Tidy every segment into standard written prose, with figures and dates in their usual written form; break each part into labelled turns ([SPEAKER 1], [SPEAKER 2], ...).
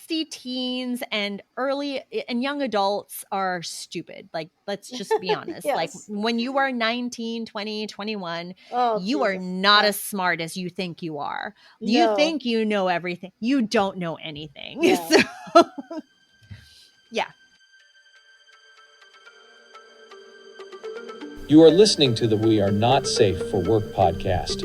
[SPEAKER 1] angsty teens and young adults are stupid. Like, let's just be honest. Like,
[SPEAKER 2] Yes.
[SPEAKER 1] when you are 19, 20, 21,
[SPEAKER 2] Oh,
[SPEAKER 1] you are
[SPEAKER 2] Jesus.
[SPEAKER 1] not
[SPEAKER 2] Yeah.
[SPEAKER 1] as smart as you think you are. You
[SPEAKER 2] No.
[SPEAKER 1] think you know everything. You don't know anything.
[SPEAKER 2] No.
[SPEAKER 1] So, yeah.
[SPEAKER 3] You are listening to the We Are Not Safe for Work podcast.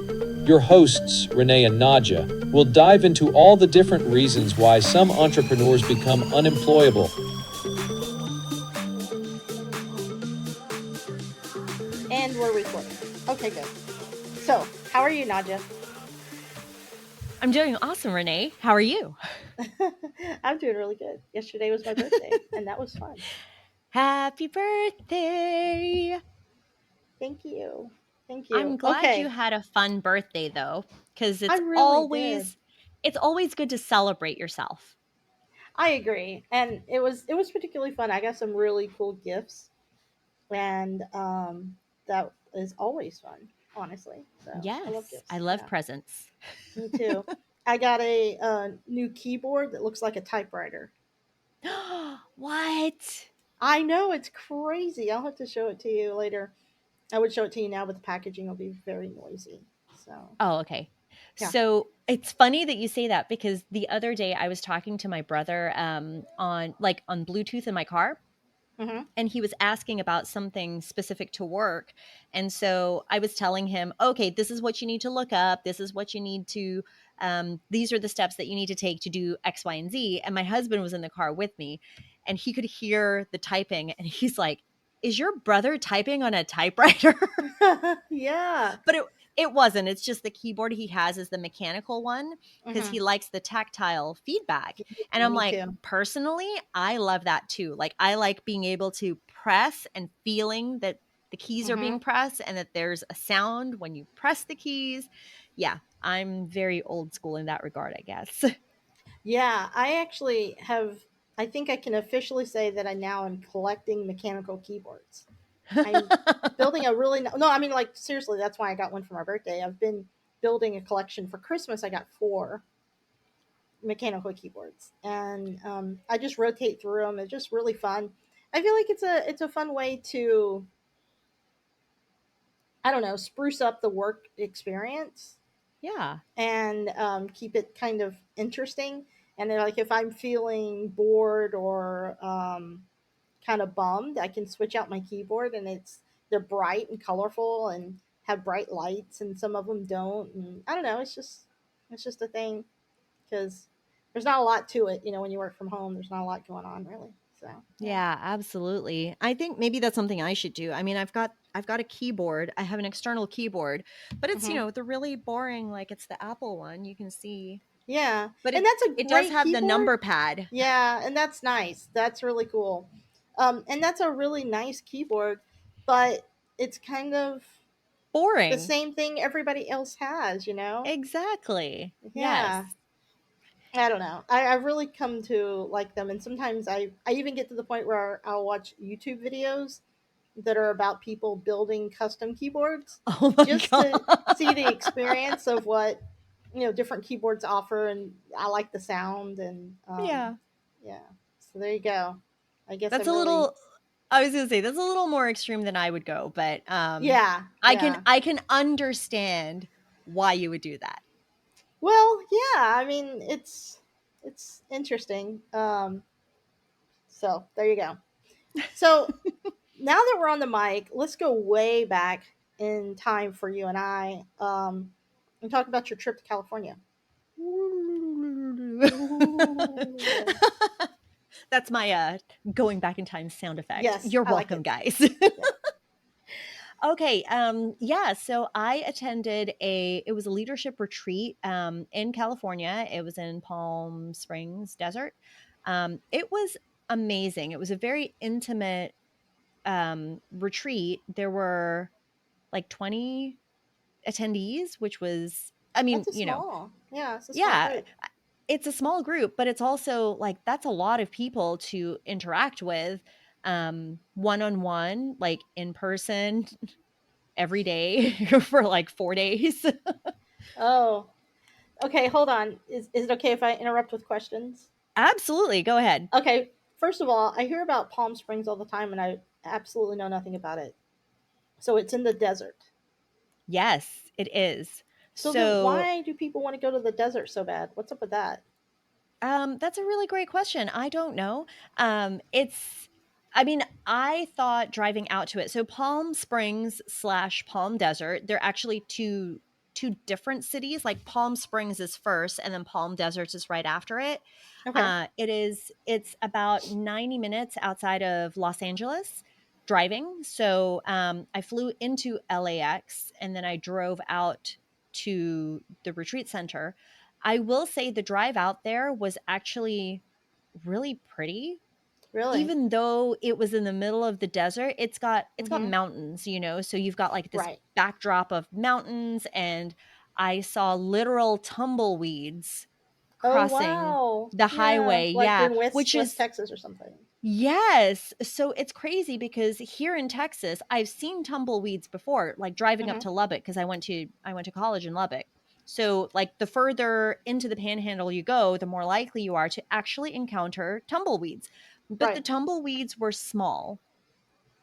[SPEAKER 3] Your hosts, Renee and Nadja, will dive into all the different reasons why some entrepreneurs become unemployable.
[SPEAKER 2] And we're recording. Okay, good. So, how are you, Nadja?
[SPEAKER 1] I'm doing awesome, Renee. How are you?
[SPEAKER 2] I'm doing really good. Yesterday was my birthday, and that was fun.
[SPEAKER 1] Happy birthday.
[SPEAKER 2] Thank you. Thank you.
[SPEAKER 1] I'm glad you
[SPEAKER 2] Okay.
[SPEAKER 1] had a fun birthday though, because
[SPEAKER 2] I really did.
[SPEAKER 1] it's always good to celebrate yourself.
[SPEAKER 2] I agree. And it was particularly fun. I got some really cool gifts, and that is always fun, honestly. So, I love
[SPEAKER 1] Yes, I
[SPEAKER 2] gifts.
[SPEAKER 1] love
[SPEAKER 2] Yeah.
[SPEAKER 1] presents.
[SPEAKER 2] Me too. I got a new keyboard that looks like a typewriter.
[SPEAKER 1] What?
[SPEAKER 2] I know, it's crazy. I'll have to show it to you later. I would show it to you now, but the packaging will be very noisy. So,
[SPEAKER 1] Oh, okay.
[SPEAKER 2] yeah.
[SPEAKER 1] So it's funny that you say that because the other day I was talking to my brother on Bluetooth in my car,
[SPEAKER 2] Hmm.
[SPEAKER 1] and he was asking about something specific to work. And so I was telling him, okay, this is what you need to look up. This is what you need to, these are the steps that you need to take to do X, Y, and Z. And my husband was in the car with me and he could hear the typing. And he's like, is your brother typing on a typewriter?
[SPEAKER 2] Yeah.
[SPEAKER 1] But it wasn't. It's just the keyboard he has is the mechanical one because
[SPEAKER 2] Hmm.
[SPEAKER 1] he likes the tactile feedback. And I'm
[SPEAKER 2] Me
[SPEAKER 1] like,
[SPEAKER 2] too.
[SPEAKER 1] personally, I love that too. Like, I like being able to press and feeling that the keys are
[SPEAKER 2] Hmm.
[SPEAKER 1] being pressed and that there's a sound when you press the keys. Yeah, I'm very old school in that regard, I guess.
[SPEAKER 2] Yeah, I actually have. I think I can officially say that I now am collecting mechanical keyboards. I'm building a really no. I mean, like seriously, that's why I got one for my birthday. I've been building a collection for Christmas. I got four mechanical keyboards, and I just rotate through them. It's just really fun. I feel like it's a fun way to, I don't know, spruce up the work experience
[SPEAKER 1] Yeah.
[SPEAKER 2] and keep it kind of interesting. And then, like, if I'm feeling bored or kind of bummed, I can switch out my keyboard, and they're bright and colorful and have bright lights, and some of them don't. And I don't know, it's just a thing because there's not a lot to it. When you work from home, there's not a lot going on really. So yeah.
[SPEAKER 1] Yeah, absolutely. I think maybe that's something I should do. I mean, I've got a keyboard. I have an external keyboard, but it's,
[SPEAKER 2] Hmm.
[SPEAKER 1] the really boring, like it's the Apple one, you can see.
[SPEAKER 2] Yeah,
[SPEAKER 1] But
[SPEAKER 2] and
[SPEAKER 1] it
[SPEAKER 2] that's a
[SPEAKER 1] it does
[SPEAKER 2] great
[SPEAKER 1] have the
[SPEAKER 2] keyboard.
[SPEAKER 1] number pad.
[SPEAKER 2] Yeah, and that's nice. That's really cool. And that's a really nice keyboard, but it's kind of the
[SPEAKER 1] Boring.
[SPEAKER 2] same thing everybody else has.
[SPEAKER 1] Exactly.
[SPEAKER 2] Yeah.
[SPEAKER 1] Yes.
[SPEAKER 2] I don't know. I've really come to like them, and sometimes I even get to the point where I'll watch YouTube videos that are about people building custom keyboards
[SPEAKER 1] Oh my
[SPEAKER 2] just to see the
[SPEAKER 1] god.
[SPEAKER 2] experience of what different keyboards offer, and I like the sound, and
[SPEAKER 1] Yeah.
[SPEAKER 2] yeah. So there you go. I guess
[SPEAKER 1] That's
[SPEAKER 2] I'm
[SPEAKER 1] a
[SPEAKER 2] really.
[SPEAKER 1] little I was going to say that's a little more extreme than I would go, but
[SPEAKER 2] Yeah,
[SPEAKER 1] I can
[SPEAKER 2] yeah.
[SPEAKER 1] I can understand why you would do that.
[SPEAKER 2] Well, yeah. I mean, it's interesting. So there you go. So now that we're on the mic, let's go way back in time for you and I, and talk about your trip to California.
[SPEAKER 1] That's my going back in time sound effect.
[SPEAKER 2] Yes,
[SPEAKER 1] You're
[SPEAKER 2] I like
[SPEAKER 1] welcome,
[SPEAKER 2] it.
[SPEAKER 1] guys.
[SPEAKER 2] Yeah.
[SPEAKER 1] Okay, yeah, so I attended it was a leadership retreat in California. It was in Palm Springs Desert. It was amazing. It was a very intimate retreat. There were like 20 attendees, which was, I mean,
[SPEAKER 2] That's a small. Yeah, it's a small
[SPEAKER 1] yeah,
[SPEAKER 2] group.
[SPEAKER 1] it's a small group, but it's also like that's a lot of people to interact with one on one, like in person every day for like 4 days.
[SPEAKER 2] Oh, okay. Hold on. Is it okay if I interrupt with questions?
[SPEAKER 1] Absolutely. Go ahead.
[SPEAKER 2] Okay, first of all, I hear about Palm Springs all the time, and I absolutely know nothing about it. So it's in the desert.
[SPEAKER 1] Yes, it is.
[SPEAKER 2] So then,
[SPEAKER 1] So
[SPEAKER 2] why do people want to go to the desert so bad? What's up with that?
[SPEAKER 1] That's a really great question. I don't know. It's, I mean, I thought driving out to it. So Palm Springs slash Palm Desert, they're actually two different cities. Like Palm Springs is first, and then Palm Desert is right after it.
[SPEAKER 2] Okay.
[SPEAKER 1] It's about 90 minutes outside of Los Angeles driving. So I flew into LAX and then I drove out to the retreat center. I will say the drive out there was actually really pretty.
[SPEAKER 2] Really?
[SPEAKER 1] Even though it was in the middle of the desert, it's got
[SPEAKER 2] Mm-hmm.
[SPEAKER 1] mountains, so you've got like this
[SPEAKER 2] Right.
[SPEAKER 1] backdrop of mountains, and I saw literal tumbleweeds
[SPEAKER 2] Oh
[SPEAKER 1] crossing
[SPEAKER 2] wow.
[SPEAKER 1] the
[SPEAKER 2] Yeah,
[SPEAKER 1] highway.
[SPEAKER 2] like
[SPEAKER 1] Yeah,
[SPEAKER 2] in West
[SPEAKER 1] which
[SPEAKER 2] West
[SPEAKER 1] is
[SPEAKER 2] Texas or something.
[SPEAKER 1] yes. So it's crazy because here in Texas, I've seen tumbleweeds before, like driving up
[SPEAKER 2] Mm-hmm.
[SPEAKER 1] to Lubbock because I went to college in Lubbock. So like the further into the panhandle you go, the more likely you are to actually encounter tumbleweeds. But the
[SPEAKER 2] Right.
[SPEAKER 1] tumbleweeds were small.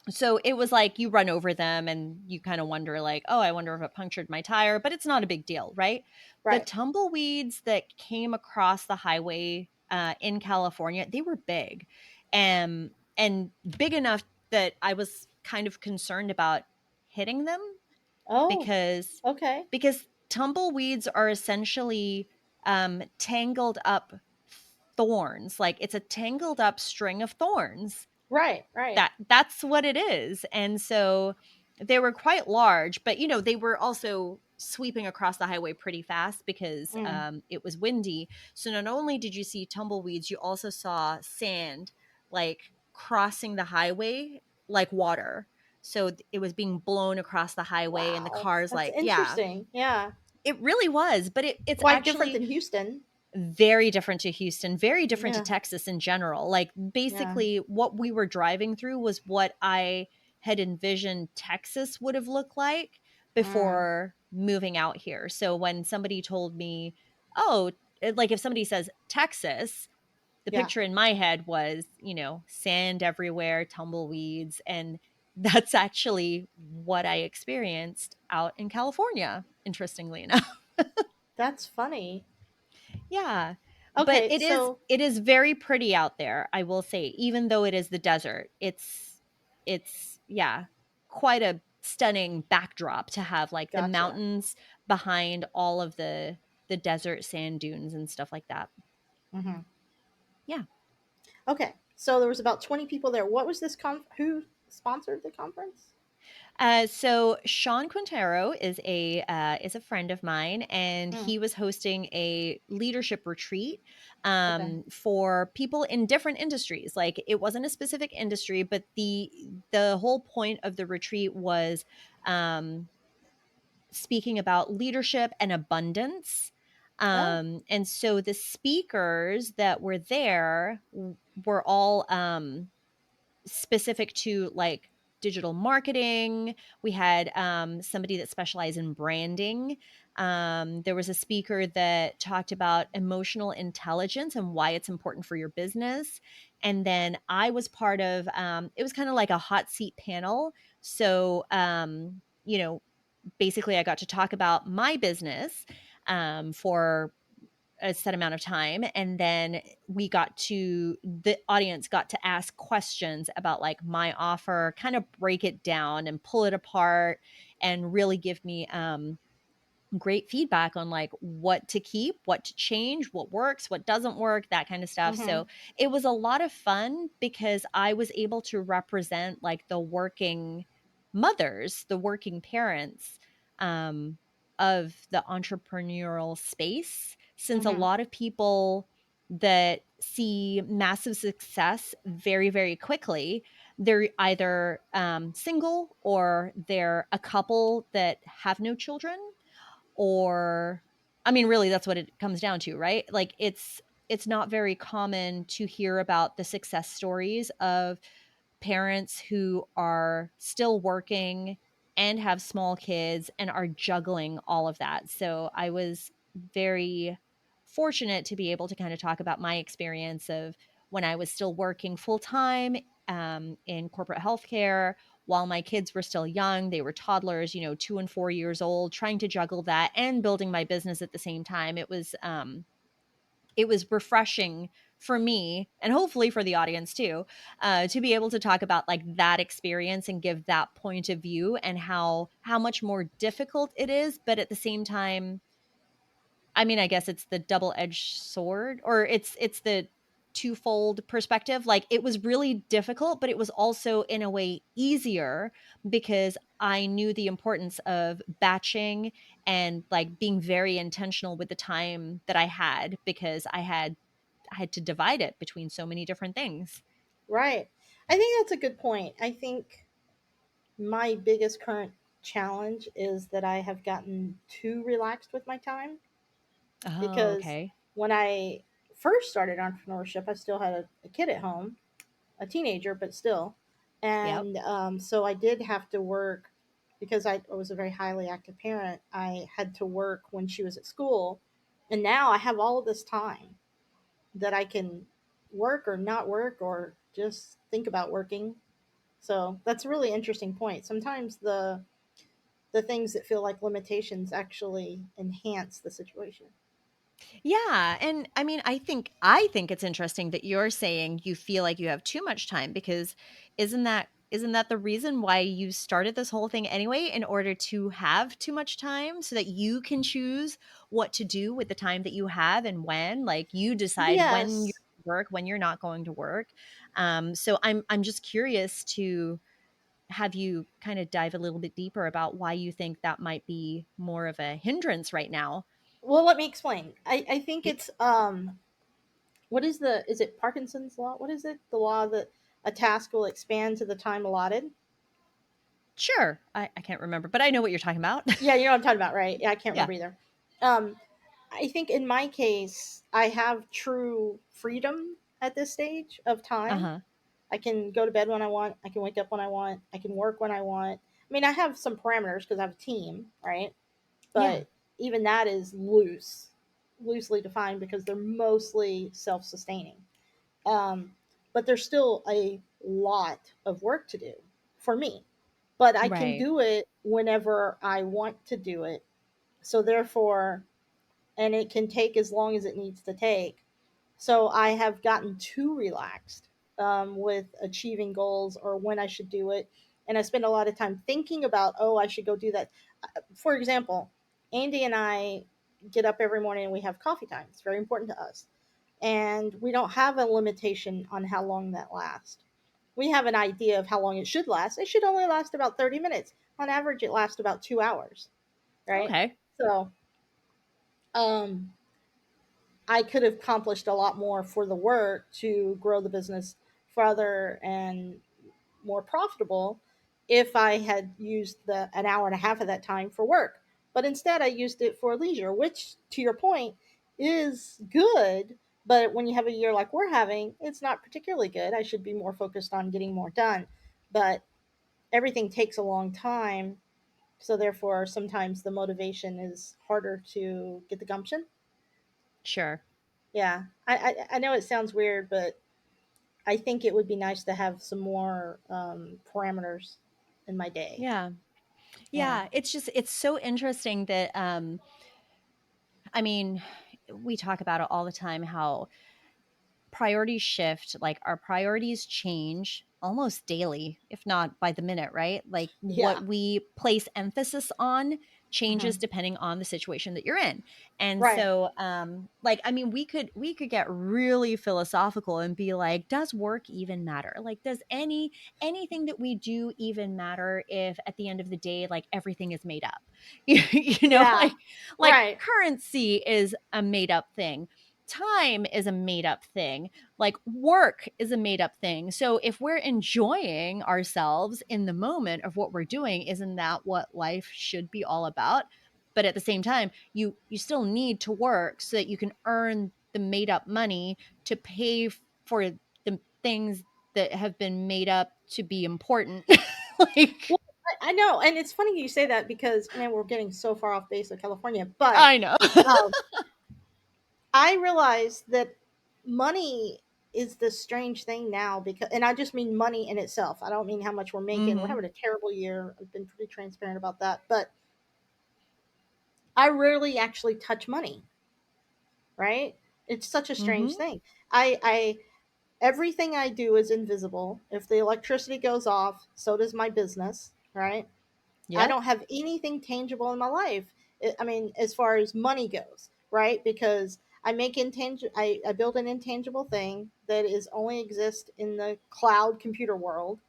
[SPEAKER 1] So it was like you run over them and you kind of wonder like, "Oh, I wonder if it punctured my tire," but it's not a big deal, right? The
[SPEAKER 2] Right.
[SPEAKER 1] tumbleweeds that came across the highway in California, they were big, and big enough that I was kind of concerned about hitting them
[SPEAKER 2] Oh.
[SPEAKER 1] because
[SPEAKER 2] Okay.
[SPEAKER 1] tumbleweeds are essentially tangled up thorns. Like it's a tangled up string of thorns.
[SPEAKER 2] Right. Right.
[SPEAKER 1] That's what it is. And so they were quite large, but they were also sweeping across the highway pretty fast because
[SPEAKER 2] Mm.
[SPEAKER 1] it was windy. So not only did you see tumbleweeds, you also saw sand like crossing the highway like water. So it was being blown across the highway, and the
[SPEAKER 2] Wow.
[SPEAKER 1] cars,
[SPEAKER 2] That's
[SPEAKER 1] like, yeah,
[SPEAKER 2] interesting. Yeah.
[SPEAKER 1] it really was. But it's
[SPEAKER 2] Quite different
[SPEAKER 1] actually
[SPEAKER 2] than Houston.
[SPEAKER 1] very different to Houston, very different to
[SPEAKER 2] Yeah.
[SPEAKER 1] Texas in general. Like
[SPEAKER 2] Yeah.
[SPEAKER 1] basically what we were driving through was what I had envisioned Texas would have looked like
[SPEAKER 2] Mm.
[SPEAKER 1] before moving out here. So when somebody told me, "Oh, like if somebody says Texas," the
[SPEAKER 2] Yeah.
[SPEAKER 1] picture in my head was, sand everywhere, tumbleweeds, and that's actually what I experienced out in California, interestingly enough.
[SPEAKER 2] That's funny.
[SPEAKER 1] Yeah. But
[SPEAKER 2] Okay. So
[SPEAKER 1] it is very pretty out there, I will say, even though it is the desert. It's yeah, quite a stunning backdrop to have like the
[SPEAKER 2] gotcha.
[SPEAKER 1] mountains behind all of the desert sand dunes and stuff like that.
[SPEAKER 2] Mm-hmm.
[SPEAKER 1] Yeah.
[SPEAKER 2] Okay. So there was about 20 people there. What was this who sponsored the conference?
[SPEAKER 1] So Sean Quintero is a friend of mine, and
[SPEAKER 2] Mm.
[SPEAKER 1] he was hosting a leadership retreat
[SPEAKER 2] Okay.
[SPEAKER 1] for people in different industries. Like it wasn't a specific industry, but the whole point of the retreat was um, speaking about leadership and abundance.
[SPEAKER 2] Oh.
[SPEAKER 1] And so the speakers that were there were all specific to like digital marketing. We had somebody that specialized in branding. There was a speaker that talked about emotional intelligence and why it's important for your business. And then I was part of it was kind of like a hot seat panel. So basically I got to talk about my business for a set amount of time, and then the audience got to ask questions about like my offer, kind of break it down and pull it apart and really give me great feedback on like what to keep, what to change, what works, what doesn't work, that kind of stuff.
[SPEAKER 2] Mm-hmm.
[SPEAKER 1] So it was a lot of fun because I was able to represent like the working mothers, the working parents um, of the entrepreneurial space, since a
[SPEAKER 2] Mm-hmm.
[SPEAKER 1] lot of people that see massive success very, very quickly, they're either single or they're a couple that have no children, or I mean really that's what it comes down to, right? Like it's not very common to hear about the success stories of parents who are still working and have small kids and are juggling all of that. So I was very fortunate to be able to kind of talk about my experience of when I was still working full time in corporate healthcare while my kids were still young. They were toddlers, 2 and 4 years old, trying to juggle that and building my business at the same time. It was refreshing for me and hopefully for the audience too, to be able to talk about like that experience and give that point of view and how much more difficult it is, but at the same time, I mean, I guess it's the double-edged sword, or it's the twofold perspective. Like, it was really difficult, but it was also in a way easier because I knew the importance of batching and like being very intentional with the time that I had, because I had to divide it between so many different things.
[SPEAKER 2] Right. I think that's a good point. I think my biggest current challenge is that I have gotten too relaxed with my time,
[SPEAKER 1] Oh,
[SPEAKER 2] because
[SPEAKER 1] okay.
[SPEAKER 2] when I first started entrepreneurship, I still had a kid at home, a teenager, but still.
[SPEAKER 1] Yep.
[SPEAKER 2] And so I did have to work because I was a very highly active parent. I had to work when she was at school. And now I have all of this time that I can work or not work or just think about working. So that's a really interesting point. Sometimes the things that feel like limitations actually enhance the situation.
[SPEAKER 1] Yeah, and I mean, I think it's interesting that you're saying you feel like you have too much time, because isn't that the reason why you started this whole thing anyway, in order to have too much time so that you can choose what to do with the time that you have and when, like you decide when you
[SPEAKER 2] Yes.
[SPEAKER 1] work, when you're not going to work. So I'm just curious to have you kind of dive a little bit deeper about why you think that might be more of a hindrance right now.
[SPEAKER 2] Well, let me explain. I think it's what is it Parkinson's law? What is it? The law that a task will expand to the time allotted?
[SPEAKER 1] Sure. I can't remember, but I know what you're talking about.
[SPEAKER 2] Yeah, you know what I'm talking about, right? Yeah, I can't
[SPEAKER 1] Yeah.
[SPEAKER 2] remember either. Um, I think in my case, I have true freedom at this stage of time.
[SPEAKER 1] Uh-huh.
[SPEAKER 2] I can go to bed when I want. I can wake up when I want. I can work when I want. I mean, I have some parameters because I have a team, right?
[SPEAKER 1] Yeah.
[SPEAKER 2] But even that is loose, loosely defined because they're mostly self sustaining. Um, but there's still a lot of work to do for me. But I can
[SPEAKER 1] Right.
[SPEAKER 2] do it whenever I want to do it. So therefore, and it can take as long as it needs to take. So I have gotten too relaxed with achieving goals or when I should do it. And I spend a lot of time thinking about, oh, I should go do that. For example, Andy and I get up every morning and we have coffee time. It's very important to us. And we don't have a limitation on how long that lasts. We have an idea of how long it should last. It should only last about 30 minutes. On average, it lasts about 2 hours, right?
[SPEAKER 1] Okay.
[SPEAKER 2] So, um, I could have accomplished a lot more for the work to grow the business further and more profitable if I had used the an hour and a half of that time for work. But instead I used it for leisure, which to your point is good, but when you have a year like we're having, it's not particularly good. I should be more focused on getting more done. But everything takes a long time, so therefore sometimes the motivation is harder to get the gumption.
[SPEAKER 1] Sure.
[SPEAKER 2] Yeah, I know it sounds weird, but I think it would be nice to have some more parameters in my day.
[SPEAKER 1] Yeah.
[SPEAKER 2] Yeah.
[SPEAKER 1] Yeah, it's so interesting that I mean, we talk about it all the time, how priorities shift, like our priorities change almost daily, if not by the minute, right? Like
[SPEAKER 2] Yeah.
[SPEAKER 1] what we place emphasis on changes
[SPEAKER 2] Hmm.
[SPEAKER 1] depending on the situation that you're in. And
[SPEAKER 2] Right.
[SPEAKER 1] so like I mean, we could get really philosophical and be like, does work even matter? Like, does anything that we do even matter if at the end of the day like everything is made up?
[SPEAKER 2] Yeah.
[SPEAKER 1] Like
[SPEAKER 2] Right.
[SPEAKER 1] currency is a made up thing, time is a made up thing, like work is a made up thing. So if we're enjoying ourselves in the moment of what we're doing, isn't that what life should be all about? But at the same time, you still need to work so that you can earn the made up money to pay for the things that have been made up to be important. Like,
[SPEAKER 2] Well, I know, and it's funny you say that because man, we're getting so far off base of California. But
[SPEAKER 1] I know.
[SPEAKER 2] um, I realize that money is this strange thing now, because, and I just mean money in itself. I don't mean how much we're making. We're
[SPEAKER 1] Mhm.
[SPEAKER 2] having a terrible year. I've been pretty transparent about that, but I rarely actually touch money, right? It's such a strange
[SPEAKER 1] Mhm.
[SPEAKER 2] thing. I everything I do is invisible. If the electricity goes off, so does my business, right? I
[SPEAKER 1] Yep.
[SPEAKER 2] don't have anything tangible in my life. I mean, as far as money goes, right? Because I make intangible, I build an intangible thing that is only exist in the cloud computer world,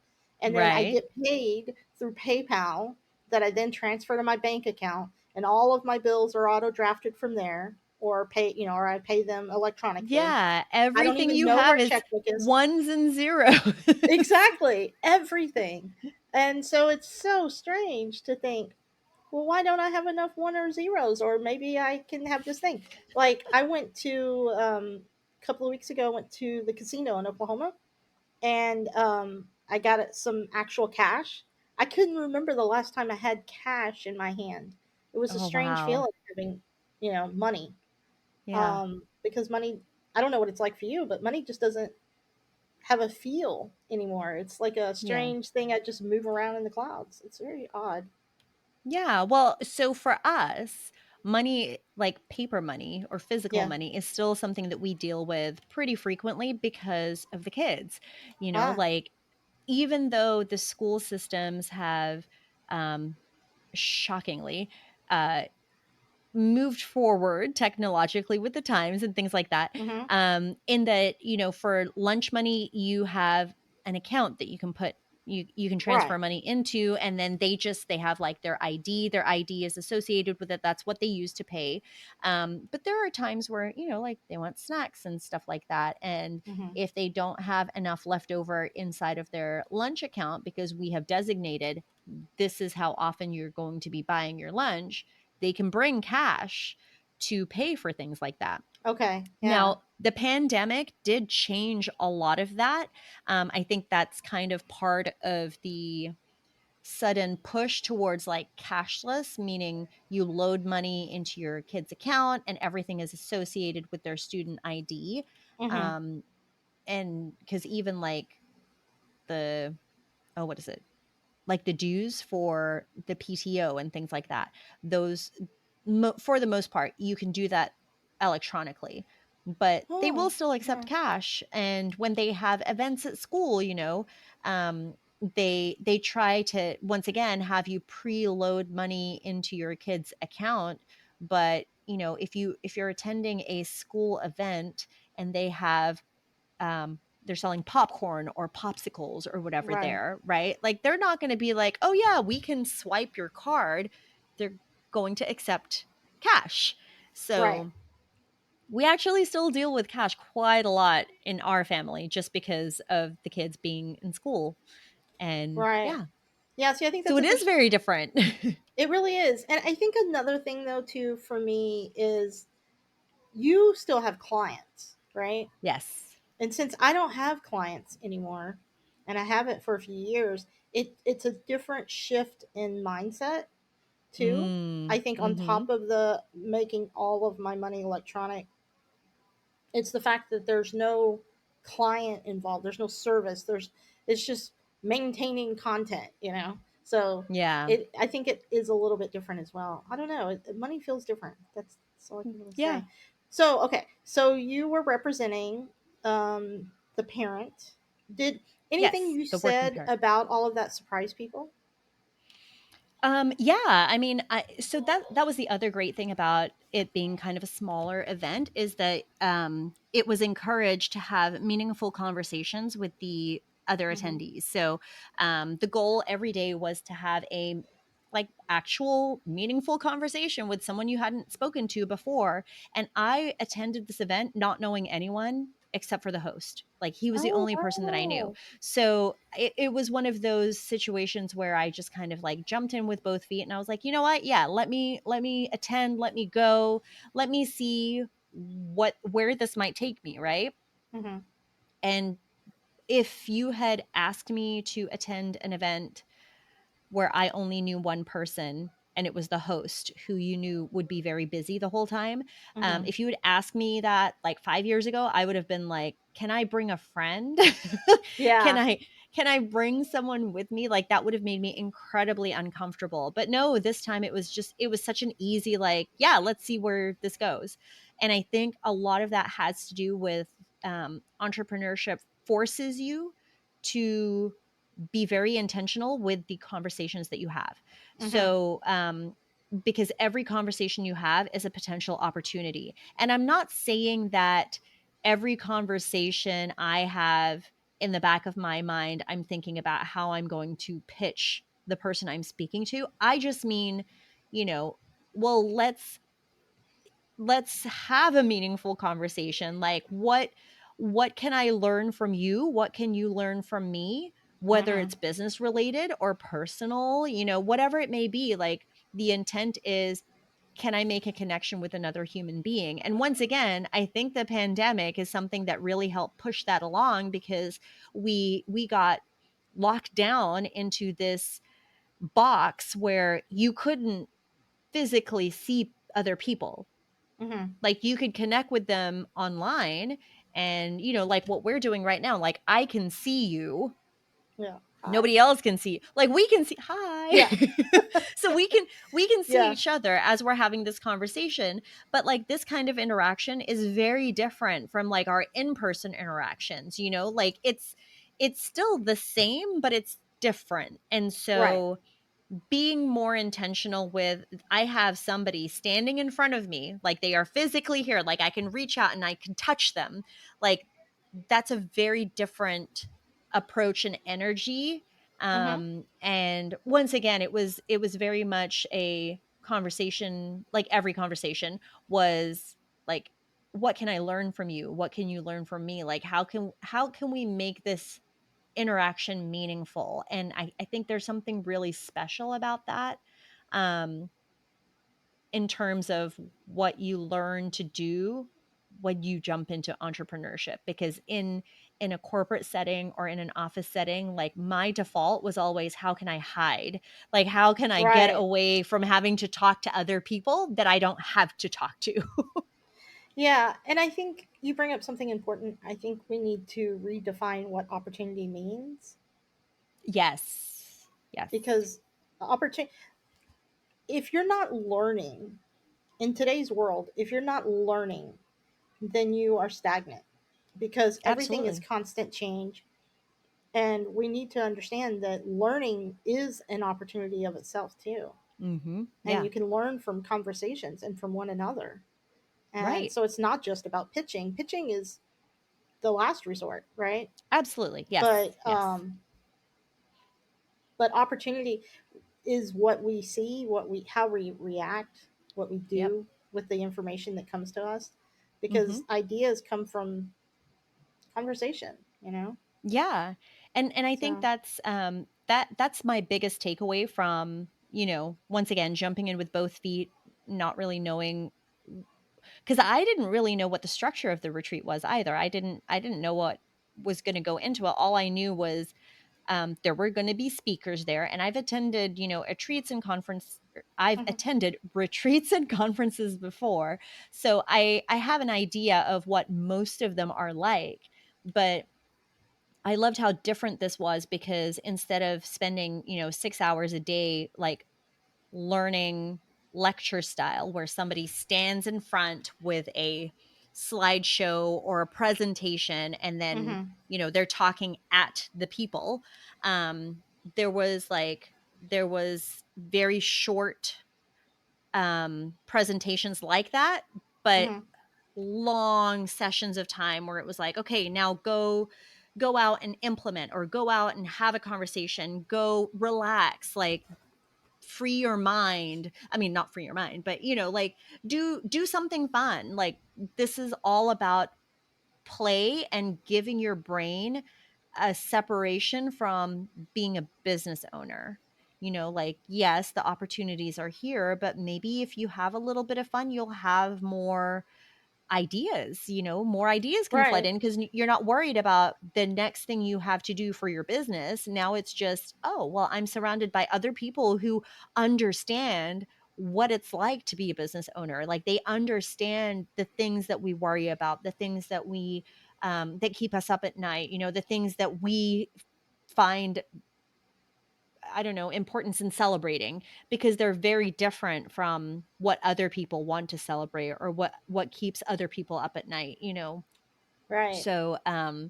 [SPEAKER 2] and then I
[SPEAKER 1] Right.
[SPEAKER 2] get paid through PayPal that I then transfer to my bank account, and all of my bills are auto drafted from there, or or I pay them electronically.
[SPEAKER 1] Yeah,
[SPEAKER 2] I don't
[SPEAKER 1] everything
[SPEAKER 2] even
[SPEAKER 1] you
[SPEAKER 2] know where
[SPEAKER 1] have
[SPEAKER 2] a
[SPEAKER 1] is
[SPEAKER 2] checkbook is.
[SPEAKER 1] ones and zeros.
[SPEAKER 2] Exactly, everything. And so it's so strange to think, well, why don't I have enough one or zeros? Or maybe I can have this thing. Like, I went to, a couple of weeks ago, I went to the casino in Oklahoma, and I got some actual cash. I couldn't remember the last time I had cash in my hand. It was a
[SPEAKER 1] Oh,
[SPEAKER 2] strange
[SPEAKER 1] wow.
[SPEAKER 2] feeling having, money.
[SPEAKER 1] Yeah.
[SPEAKER 2] Because money, I don't know what it's like for you, but money just doesn't have a feel anymore. It's like a
[SPEAKER 1] Yeah.
[SPEAKER 2] strange thing I just move around in the clouds. It's very odd.
[SPEAKER 1] Yeah, well, so for us, money, like paper money or physical
[SPEAKER 2] Yeah.
[SPEAKER 1] money, is still something that we deal with pretty frequently because of the kids.
[SPEAKER 2] Ah.
[SPEAKER 1] Like even though the school systems have um shockingly uh moved forward technologically with the times and things like that.
[SPEAKER 2] Mhm.
[SPEAKER 1] In that, for lunch money, you have an account that you can put you can transfer
[SPEAKER 2] Right.
[SPEAKER 1] money into, and then they have like their ID is associated with it. That's what they use to pay. But there are times where, like they want snacks and stuff like that. And
[SPEAKER 2] Mhm.
[SPEAKER 1] if they don't have enough left over inside of their lunch account, because we have designated this is how often you're going to be buying your lunch, they can bring cash to pay for things like that.
[SPEAKER 2] Okay. Yeah.
[SPEAKER 1] Now, the pandemic did change a lot of that. I think that's kind of part of the sudden push towards like cashless, meaning you load money into your kid's account and everything is associated with their student ID.
[SPEAKER 2] Mhm.
[SPEAKER 1] Um, and because even like the, oh, what is it? Like the dues for the PTO and things like that. Those, for the most part, you can do that electronically, but they will
[SPEAKER 2] Oh.
[SPEAKER 1] still accept
[SPEAKER 2] Yeah.
[SPEAKER 1] cash. And when they have events at school, um, they try to once again have you preload money into your kid's account. But if you're attending a school event and they have they're selling popcorn or popsicles or whatever
[SPEAKER 2] Right.
[SPEAKER 1] there, right? Like they're not going to be like, "Oh yeah, we can swipe your card." They're going to accept cash.
[SPEAKER 2] Right.
[SPEAKER 1] So, we actually still deal with cash quite a lot in our family just because of the kids being in school. And
[SPEAKER 2] Right.
[SPEAKER 1] yeah.
[SPEAKER 2] Yeah. See, I think
[SPEAKER 1] So
[SPEAKER 2] that's
[SPEAKER 1] it is
[SPEAKER 2] interesting.
[SPEAKER 1] very different.
[SPEAKER 2] It really is, and I think another thing though too for me is you still have clients, right?
[SPEAKER 1] Yes.
[SPEAKER 2] And since I don't have clients anymore, and I haven't for a few years, it's a different shift in mindset too.
[SPEAKER 1] Mm.
[SPEAKER 2] I think on top
[SPEAKER 1] Mhm.
[SPEAKER 2] of the making all of my money electronic, it's the fact that there's no client involved, there's no service, it's just maintaining content. So
[SPEAKER 1] Yeah.
[SPEAKER 2] I think it is a little bit different as well. I don't know, money feels different. That's all I can really
[SPEAKER 1] Yeah.
[SPEAKER 2] say. So okay, so you were representing the parent. Did anything
[SPEAKER 1] Yes,
[SPEAKER 2] you
[SPEAKER 1] the working
[SPEAKER 2] said
[SPEAKER 1] parent.
[SPEAKER 2] about all of that surprise people?
[SPEAKER 1] Yeah, I mean, so that was the other great thing about it being kind of a smaller event is that it was encouraged to have meaningful conversations with the other
[SPEAKER 2] Hmm.
[SPEAKER 1] attendees. So the goal every day was to have a like actual meaningful conversation with someone you hadn't spoken to before. And I attended this event not knowing anyone except for the host. Like he was the
[SPEAKER 2] Oh
[SPEAKER 1] only person that I knew.
[SPEAKER 2] wow.
[SPEAKER 1] So it was one of those situations where I just kind of like jumped in with both feet and I was like, you know what? Yeah, let me attend, let me go, let me see where this might take me, right?
[SPEAKER 2] Hmm.
[SPEAKER 1] And if you had asked me to attend an event where I only knew one person and it was the host who you knew would be very busy the whole time.
[SPEAKER 2] Mm-hmm.
[SPEAKER 1] If you would ask me that like 5 years ago, I would have been like, can I bring a friend? can
[SPEAKER 2] Yeah.
[SPEAKER 1] I can I bring someone with me? Like that would have made me incredibly uncomfortable. But no, this time it was such an easy, like, yeah, let's see where this goes. And I think a lot of that has to do with entrepreneurship forces you to be very intentional with the conversations that you have.
[SPEAKER 2] Mm-hmm.
[SPEAKER 1] So, because every conversation you have is a potential opportunity. And I'm not saying that every conversation I have in the back of my mind, I'm thinking about how I'm going to pitch the person I'm speaking to. I just mean, you know, well, let's have a meaningful conversation. Like what can I learn from you? What can you learn from me? Whether
[SPEAKER 2] Mm-hmm.
[SPEAKER 1] it's business related or personal, whatever it may be, like the intent is, can I make a connection with another human being? And once again, I think the pandemic is something that really helped push that along, because we got locked down into this box where you couldn't physically see other people.
[SPEAKER 2] Mm-hmm.
[SPEAKER 1] Like you could connect with them online, and like what we're doing right now, like I can see you,
[SPEAKER 2] Yeah. Hi.
[SPEAKER 1] nobody else can see, like we can see, hi.
[SPEAKER 2] Yeah.
[SPEAKER 1] So we can see
[SPEAKER 2] Yeah.
[SPEAKER 1] each other as we're having this conversation. But like this kind of interaction is very different from like our in-person interactions, like it's still the same, but it's different. And
[SPEAKER 2] Right.
[SPEAKER 1] so being more intentional with, I have somebody standing in front of me, like they are physically here, like I can reach out and I can touch them, like that's a very different approach and energy.
[SPEAKER 2] Mm-hmm.
[SPEAKER 1] And once again, it was very much a conversation. Like every conversation was like, what can I learn from you? What can you learn from me? Like how can we make this interaction meaningful? And I think there's something really special about that, um, in terms of what you learn to do when you jump into entrepreneurship. Because in a corporate setting or in an office setting, like my default was always, how can I hide? Like how can I get
[SPEAKER 2] Right.
[SPEAKER 1] away from having to talk to other people that I don't have to talk to?
[SPEAKER 2] Yeah. And I think you bring up something important. I think we need to redefine what opportunity means,
[SPEAKER 1] Yes. Yes.
[SPEAKER 2] because opportunity, if you're not learning in today's world, if you're not learning, then you are stagnant, because everything is
[SPEAKER 1] Absolutely.
[SPEAKER 2] constant change. And we need to understand that learning is an opportunity of itself too. And
[SPEAKER 1] Yeah.
[SPEAKER 2] you can learn from conversations and from one another. And
[SPEAKER 1] Right.
[SPEAKER 2] so it's not just about pitching. Pitching is the last resort, right?
[SPEAKER 1] Absolutely. Yes.
[SPEAKER 2] But
[SPEAKER 1] Yes.
[SPEAKER 2] opportunity is what we see, what we how we react, what we
[SPEAKER 1] Yep.
[SPEAKER 2] do with the information that comes to us,
[SPEAKER 1] Mhm.
[SPEAKER 2] because ideas come from conversation, you know?
[SPEAKER 1] Yeah. And I think
[SPEAKER 2] So,
[SPEAKER 1] that's my biggest takeaway from, once again, jumping in with both feet, not really knowing, because I didn't really know what the structure of the retreat was either. I didn't know what was going to go into it. All I knew was there were going to be speakers there, and I've attended, I've
[SPEAKER 2] mhm,
[SPEAKER 1] attended retreats and conferences before, so I have an idea of what most of them are like. But I loved how different this was, because instead of spending, 6 hours a day, like learning lecture style, where somebody stands in front with a slideshow or a presentation, and then,
[SPEAKER 2] mhm,
[SPEAKER 1] they're talking at the people. Um, there was very short presentations like that, but
[SPEAKER 2] mhm,
[SPEAKER 1] long sessions of time where it was like, okay, now go out and implement, or go out and have a conversation, go relax, like free your mind. I mean, not free your mind, but like do something fun. Like this is all about play and giving your brain a separation from being a business owner. Like, yes, the opportunities are here, but maybe if you have a little bit of fun, you'll have more ideas, more ideas can flood
[SPEAKER 2] Right.
[SPEAKER 1] in because you're not worried about the next thing you have to do for your business. Now it's just, oh, well, I'm surrounded by other people who understand what it's like to be a business owner. Like they understand the things that we worry about, the things that we that keep us up at night, the things that we find, I don't know, importance in celebrating, because they're very different from what other people want to celebrate or what keeps other people up at night.
[SPEAKER 2] Right.
[SPEAKER 1] So so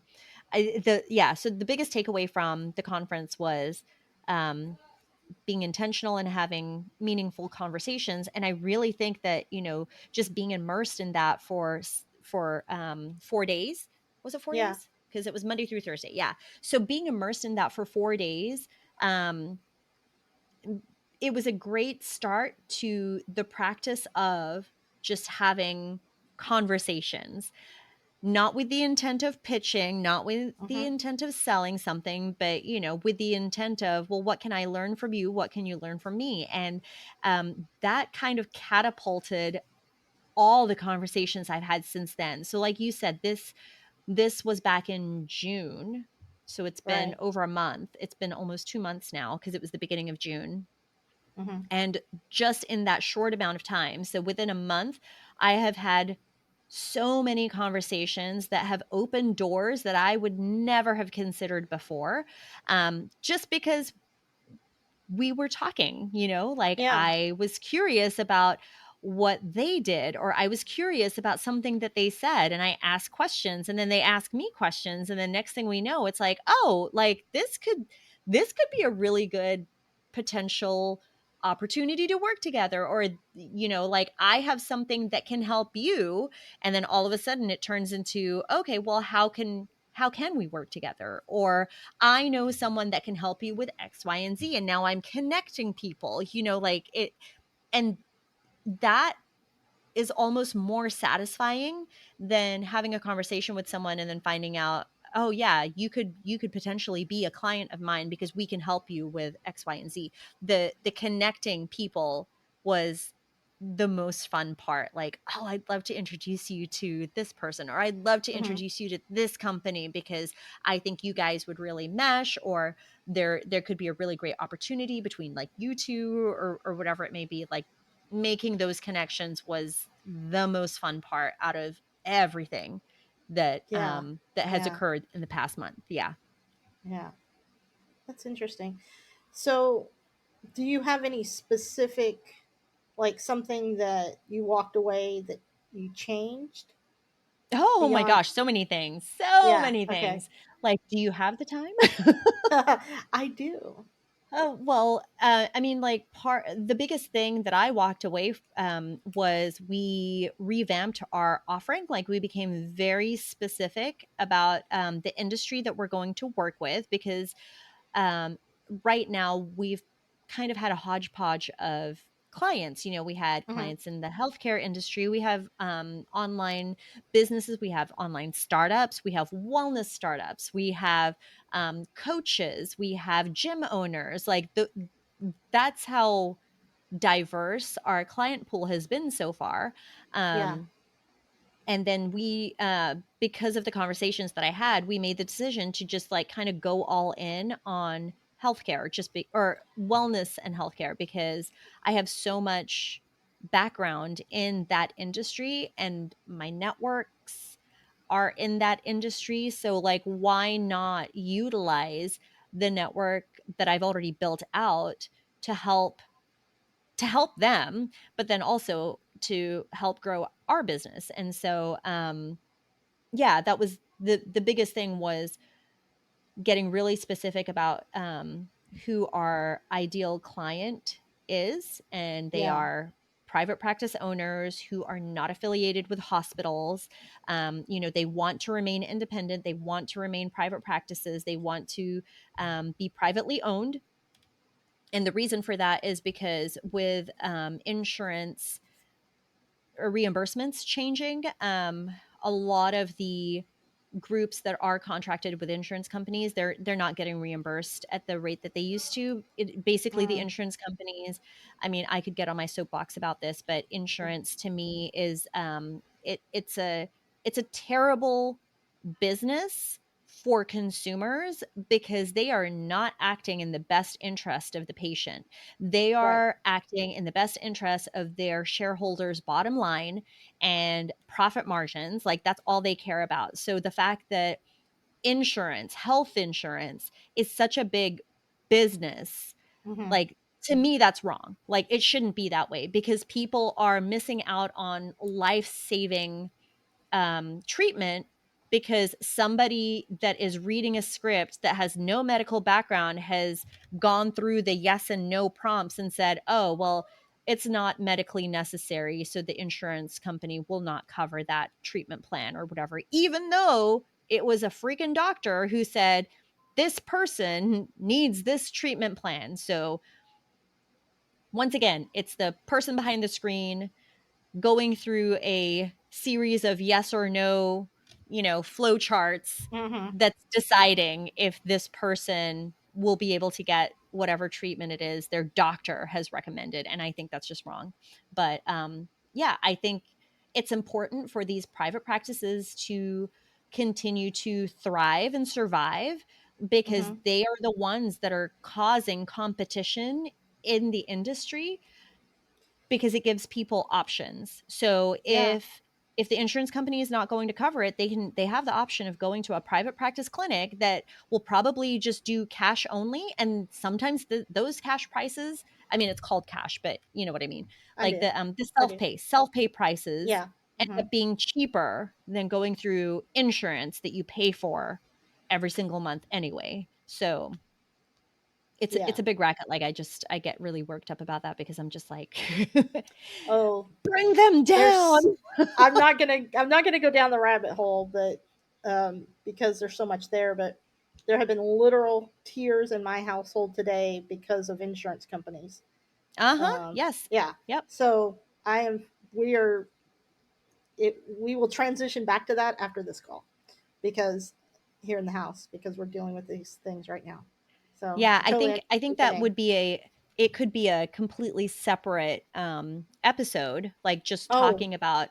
[SPEAKER 1] the biggest takeaway from the conference was um being intentional and having meaningful conversations. And I really think that, just being immersed in that for 4 days. Was it 4
[SPEAKER 2] Yeah.
[SPEAKER 1] days? Because it was Monday through Thursday. Yeah. So being immersed in that for 4 days, um, it was a great start to the practice of just having conversations, not with the intent of pitching, not with the
[SPEAKER 2] Mm-hmm.
[SPEAKER 1] intent of selling something, but with the intent of, well, what can I learn from you? What can you learn from me? And that kind of catapulted all the conversations I've had since then. So, like you said, this was back in June. So it's been
[SPEAKER 2] Right.
[SPEAKER 1] over a month. It's been almost 2 months now because it was the beginning of June.
[SPEAKER 2] Mm-hmm.
[SPEAKER 1] And just in that short amount of time, so within a month, I have had so many conversations that have opened doors that I would never have considered before, just because we were talking, like
[SPEAKER 2] Yeah.
[SPEAKER 1] I was curious about what they did, or I was curious about something that they said, and I asked questions, and then they asked me questions, and then next thing we know, it's like, oh, like this could be a really good potential opportunity to work together, or like I have something that can help you, and then all of a sudden it turns into, okay, well, how can we work together? Or I know someone that can help you with X, Y, and Z. And now I'm connecting people, like it. And that is almost more satisfying than having a conversation with someone and then finding out, oh yeah, you could potentially be a client of mine because we can help you with X, Y, and Z. The connecting people was the most fun part. Like, oh, I'd love to introduce you to this person, or I'd love to
[SPEAKER 2] Mm-hmm.
[SPEAKER 1] introduce you to this company because I think you guys would really mesh, or there could be a really great opportunity between like you two, or whatever it may be. Like, making those connections was the most fun part out of everything that
[SPEAKER 2] Yeah.
[SPEAKER 1] that has
[SPEAKER 2] Yeah.
[SPEAKER 1] occurred in the past month. Yeah.
[SPEAKER 2] Yeah. That's interesting. So, do you have any specific, like something that you walked away that you changed
[SPEAKER 1] Oh my
[SPEAKER 2] beyond?
[SPEAKER 1] gosh, so many things. So
[SPEAKER 2] Yeah.
[SPEAKER 1] many
[SPEAKER 2] Okay.
[SPEAKER 1] things. Like, do you have the time?
[SPEAKER 2] I do.
[SPEAKER 1] Oh, well, I mean, like the biggest thing that I walked away was we revamped our offering. Like we became very specific about the industry that we're going to work with, because um, right now we've kind of had a hodgepodge of clients. We had
[SPEAKER 2] Mm-hmm.
[SPEAKER 1] clients in the healthcare industry. We have online businesses. We have online startups. We have wellness startups. We have coaches. We have gym owners. Like that's how diverse our client pool has been so far.
[SPEAKER 2] Yeah.
[SPEAKER 1] Um, and then we because of the conversations that I had, we made the decision to just like kind of go all in on healthcare, or wellness and healthcare, because I have so much background in that industry and my networks are in that industry. So like, why not utilize the network that I've already built out to help them, but then also to help grow our business. And so yeah, that was the biggest thing, was getting really specific about who our ideal client is. And they
[SPEAKER 2] Yeah.
[SPEAKER 1] are private practice owners who are not affiliated with hospitals. They want to remain independent. They want to remain private practices. They want to be privately owned. And the reason for that is because with insurance or reimbursements changing, a lot of the groups that are contracted with insurance companies, they're not getting reimbursed at the rate that they used to. Basically, the
[SPEAKER 2] Mm.
[SPEAKER 1] insurance companies, I mean, I could get on my soapbox about this, but insurance to me it's a terrible business for consumers because they are not acting in the best interest of the patient. They
[SPEAKER 2] Right.
[SPEAKER 1] are acting in the best interest of their shareholders' bottom line and profit margins. Like that's all they care about. So the fact that insurance, health insurance is such a big business,
[SPEAKER 2] Mm-hmm.
[SPEAKER 1] like to me that's wrong. Like it shouldn't be that way because people are missing out on life-saving treatment because somebody that is reading a script that has no medical background has gone through the yes and no prompts and said, oh, well, it's not medically necessary. So the insurance company will not cover that treatment plan or whatever, even though it was a freaking doctor who said, this person needs this treatment plan. So once again, it's the person behind the screen going through a series of yes or no, flow charts
[SPEAKER 2] Mm-hmm.
[SPEAKER 1] that's deciding if this person will be able to get whatever treatment it is their doctor has recommended. And I think that's just wrong. But yeah, I think it's important for these private practices to continue to thrive and survive because
[SPEAKER 2] Mm-hmm.
[SPEAKER 1] they are the ones that are causing competition in the industry because it gives people options. So
[SPEAKER 2] Yeah.
[SPEAKER 1] if the insurance company is not going to cover it, they have the option of going to a private practice clinic that will probably just do cash only. And sometimes those cash prices, I mean, it's called cash, but you know what I mean.
[SPEAKER 2] I
[SPEAKER 1] Like
[SPEAKER 2] do.
[SPEAKER 1] the
[SPEAKER 2] I do.
[SPEAKER 1] self-pay prices
[SPEAKER 2] Yeah.
[SPEAKER 1] end
[SPEAKER 2] Mm-hmm.
[SPEAKER 1] up being cheaper than going through insurance that you pay for every single month anyway. So
[SPEAKER 2] Yeah.
[SPEAKER 1] it's a big racket. Like I get really worked up about that because I'm just like
[SPEAKER 2] Oh,
[SPEAKER 1] bring them down.
[SPEAKER 2] there's. I'm not gonna go down the rabbit hole, but because there's so much there. But there have been literal tears in my household today because of insurance companies.
[SPEAKER 1] Uh-huh. Yes.
[SPEAKER 2] Yeah.
[SPEAKER 1] Yep.
[SPEAKER 2] So I am. We are. We will transition back to that after this call, because here in the house, because we're dealing with these things right now. So
[SPEAKER 1] Yeah,
[SPEAKER 2] I totally understand
[SPEAKER 1] I
[SPEAKER 2] what
[SPEAKER 1] think
[SPEAKER 2] you're
[SPEAKER 1] that
[SPEAKER 2] saying.
[SPEAKER 1] would be it could be a completely separate episode, like just
[SPEAKER 2] Oh.
[SPEAKER 1] talking about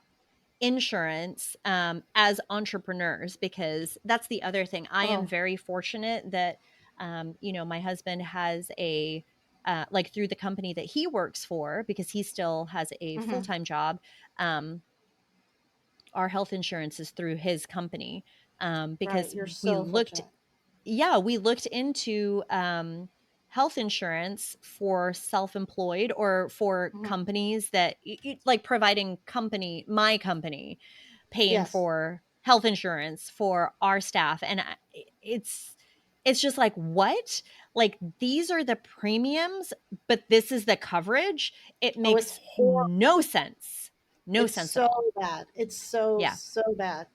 [SPEAKER 1] insurance as entrepreneurs, because that's the other thing. I am
[SPEAKER 2] Oh.
[SPEAKER 1] very fortunate that my husband has a like through the company that he works for, because he still has a
[SPEAKER 2] Mm-hmm.
[SPEAKER 1] full-time job. um our health insurance is through his company,
[SPEAKER 2] Right.
[SPEAKER 1] because
[SPEAKER 2] You're
[SPEAKER 1] we
[SPEAKER 2] so
[SPEAKER 1] looked
[SPEAKER 2] fortunate.
[SPEAKER 1] yeah, we looked into health insurance for self-employed or for
[SPEAKER 2] Mm-hmm.
[SPEAKER 1] companies that like providing my company paying
[SPEAKER 2] Yes.
[SPEAKER 1] for health insurance for our staff. And it's just like, what? Like these are the premiums, but this is the coverage. It
[SPEAKER 2] Oh, it's
[SPEAKER 1] makes
[SPEAKER 2] horrible.
[SPEAKER 1] no sense. No
[SPEAKER 2] It's
[SPEAKER 1] sense at
[SPEAKER 2] so
[SPEAKER 1] all.
[SPEAKER 2] bad. It's so
[SPEAKER 1] Yeah.
[SPEAKER 2] so bad.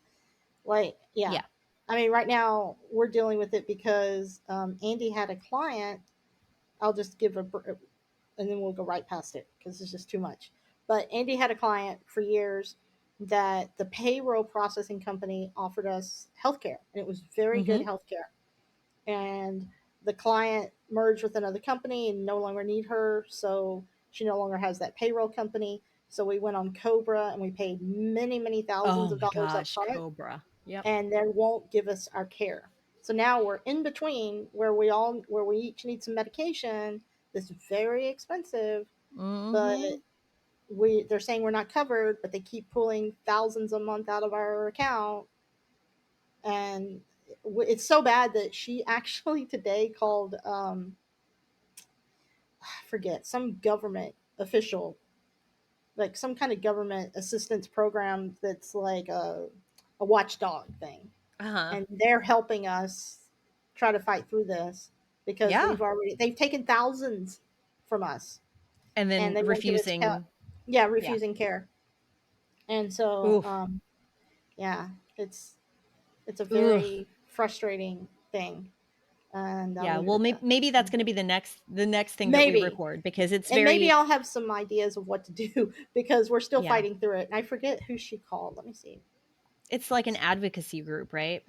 [SPEAKER 2] Like, yeah.
[SPEAKER 1] Yeah.
[SPEAKER 2] I mean, right now we're dealing with it because Andy had a client. I'll just give and then we'll go right past it because it's just too much. But Andy had a client for years that the payroll processing company offered us healthcare, and it was very good
[SPEAKER 1] Mhm.
[SPEAKER 2] healthcare. And the client merged with another company and no longer need her, so she no longer has that payroll company. So we went on Cobra and we paid many, many thousands
[SPEAKER 1] Oh
[SPEAKER 2] of
[SPEAKER 1] my
[SPEAKER 2] dollars up
[SPEAKER 1] gosh,
[SPEAKER 2] front,
[SPEAKER 1] Cobra. Yep.
[SPEAKER 2] and they won't give us our care. So now we're in between where we each need some medication that's very expensive, but
[SPEAKER 1] Mhm.
[SPEAKER 2] they're saying we're not covered, but they keep pulling thousands a month out of our account. And it's so bad that she actually today called I forget, some government official, like some kind of government assistance program that's like a watchdog thing,
[SPEAKER 1] Uh-huh.
[SPEAKER 2] and they're helping us try to fight through this because
[SPEAKER 1] Yeah.
[SPEAKER 2] they've taken thousands from us,
[SPEAKER 1] And
[SPEAKER 2] and
[SPEAKER 1] then
[SPEAKER 2] they won't give us
[SPEAKER 1] refusing.
[SPEAKER 2] yeah,
[SPEAKER 1] Yeah.
[SPEAKER 2] refusing care. And so
[SPEAKER 1] Oof.
[SPEAKER 2] yeah, it's a
[SPEAKER 1] Oof.
[SPEAKER 2] very frustrating thing, and I'll
[SPEAKER 1] Yeah.
[SPEAKER 2] leave it
[SPEAKER 1] Well,
[SPEAKER 2] at that.
[SPEAKER 1] maybe that's going to be the next thing that we
[SPEAKER 2] Maybe.
[SPEAKER 1] record, because it's
[SPEAKER 2] And maybe
[SPEAKER 1] very.
[SPEAKER 2] I'll have some ideas of what to do because we're still
[SPEAKER 1] Yeah.
[SPEAKER 2] fighting through it. And I forget who she called. Let me see.
[SPEAKER 1] It's like an advocacy group, right?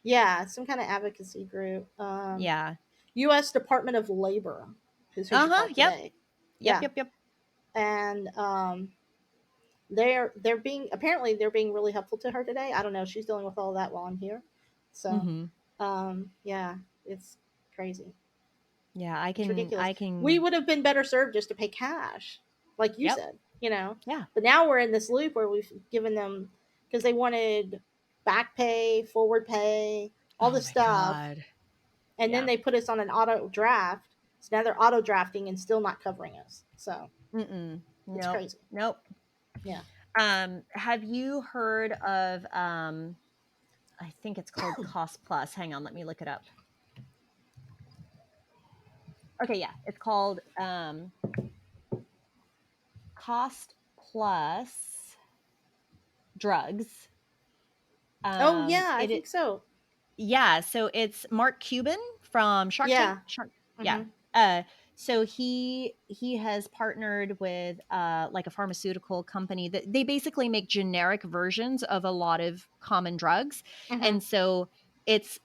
[SPEAKER 2] Yeah, some kind of advocacy group.
[SPEAKER 1] Yeah.
[SPEAKER 2] U.S. Department of Labor is who she
[SPEAKER 1] Uh-huh.
[SPEAKER 2] called
[SPEAKER 1] Yep.
[SPEAKER 2] today.
[SPEAKER 1] Yep,
[SPEAKER 2] Yeah,
[SPEAKER 1] yep, yep.
[SPEAKER 2] and they're being really helpful to her today. I don't know. She's dealing with all that while I'm here. So,
[SPEAKER 1] Mm-hmm.
[SPEAKER 2] yeah, it's crazy.
[SPEAKER 1] Yeah,
[SPEAKER 2] It's ridiculous.
[SPEAKER 1] I
[SPEAKER 2] We
[SPEAKER 1] can.
[SPEAKER 2] would have been better served just to pay cash, like you
[SPEAKER 1] Yep.
[SPEAKER 2] said, you know.
[SPEAKER 1] Yeah.
[SPEAKER 2] But now we're in this loop where we've given them, because they wanted back pay, forward pay, all
[SPEAKER 1] Oh
[SPEAKER 2] this
[SPEAKER 1] my
[SPEAKER 2] stuff,
[SPEAKER 1] God.
[SPEAKER 2] and then
[SPEAKER 1] Yeah.
[SPEAKER 2] they put us on an auto draft. So now they're auto drafting and still not covering us. So
[SPEAKER 1] Mm-mm.
[SPEAKER 2] it's
[SPEAKER 1] Nope.
[SPEAKER 2] crazy.
[SPEAKER 1] Nope.
[SPEAKER 2] Yeah.
[SPEAKER 1] Have you heard of I think it's called Cost Plus. Hang on, let me look it up. Okay, yeah. It's called Cost Plus Drugs.
[SPEAKER 2] Oh yeah, I
[SPEAKER 1] It
[SPEAKER 2] think so.
[SPEAKER 1] Yeah, so it's Mark Cuban from Shark Tank.
[SPEAKER 2] Yeah.
[SPEAKER 1] Yeah.
[SPEAKER 2] Hmm.
[SPEAKER 1] Uh, so he has partnered with like a pharmaceutical company that they basically make generic versions of a lot of common drugs,
[SPEAKER 2] Hmm.
[SPEAKER 1] and so it's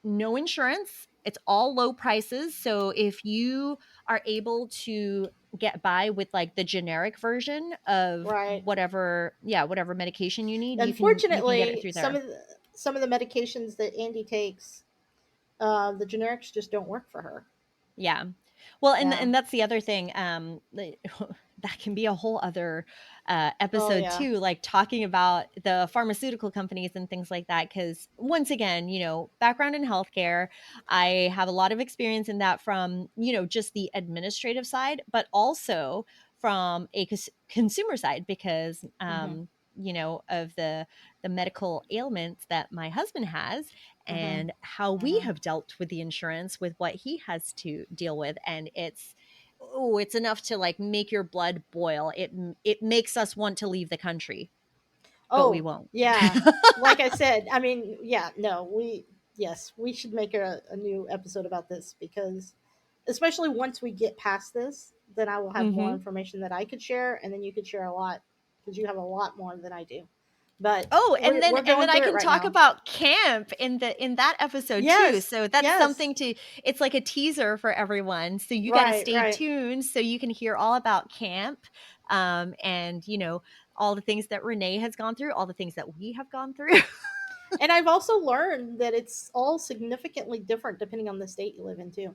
[SPEAKER 1] no insurance. It's all low prices. So if you are able to get by with like the generic version of
[SPEAKER 2] Right.
[SPEAKER 1] whatever medication you need, you can get it
[SPEAKER 2] Unfortunately,
[SPEAKER 1] through there.
[SPEAKER 2] some of the medications that Andy takes, the generics just don't work for her.
[SPEAKER 1] Yeah. Well,
[SPEAKER 2] Yeah.
[SPEAKER 1] and that's the other thing, that can be a whole other,
[SPEAKER 2] Oh
[SPEAKER 1] episode
[SPEAKER 2] yeah.
[SPEAKER 1] too, like talking about the pharmaceutical companies and things like that. Because once again, background in healthcare, I have a lot of experience in that from, just the administrative side, but also from a consumer side because,
[SPEAKER 2] Hmm.
[SPEAKER 1] of the medical ailments that my husband has
[SPEAKER 2] Hmm.
[SPEAKER 1] and how we
[SPEAKER 2] Hmm.
[SPEAKER 1] have dealt with the insurance with what he has to deal with, and it's enough to like make your blood boil. It makes us want to leave the country, but we
[SPEAKER 2] Oh
[SPEAKER 1] won't.
[SPEAKER 2] yeah. Like I said, I mean, yeah, no, yes, we should make a new episode about this, because especially once we get past this, then I will have more
[SPEAKER 1] Hmm.
[SPEAKER 2] information that I could share, and then you could share a lot, because you have a lot more than I do. But
[SPEAKER 1] Oh, and then
[SPEAKER 2] we're going
[SPEAKER 1] I
[SPEAKER 2] through it
[SPEAKER 1] can
[SPEAKER 2] right
[SPEAKER 1] talk
[SPEAKER 2] now.
[SPEAKER 1] about camp in that episode too.
[SPEAKER 2] Yes.
[SPEAKER 1] So that's
[SPEAKER 2] Yes.
[SPEAKER 1] something to it's like a teaser for everyone. So you got to
[SPEAKER 2] Right.
[SPEAKER 1] stay
[SPEAKER 2] Right.
[SPEAKER 1] tuned so you can hear all about camp, and all the things that Renee has gone through, all the things that we have gone through.
[SPEAKER 2] And I've also learned that it's all significantly different depending on the state you live in too.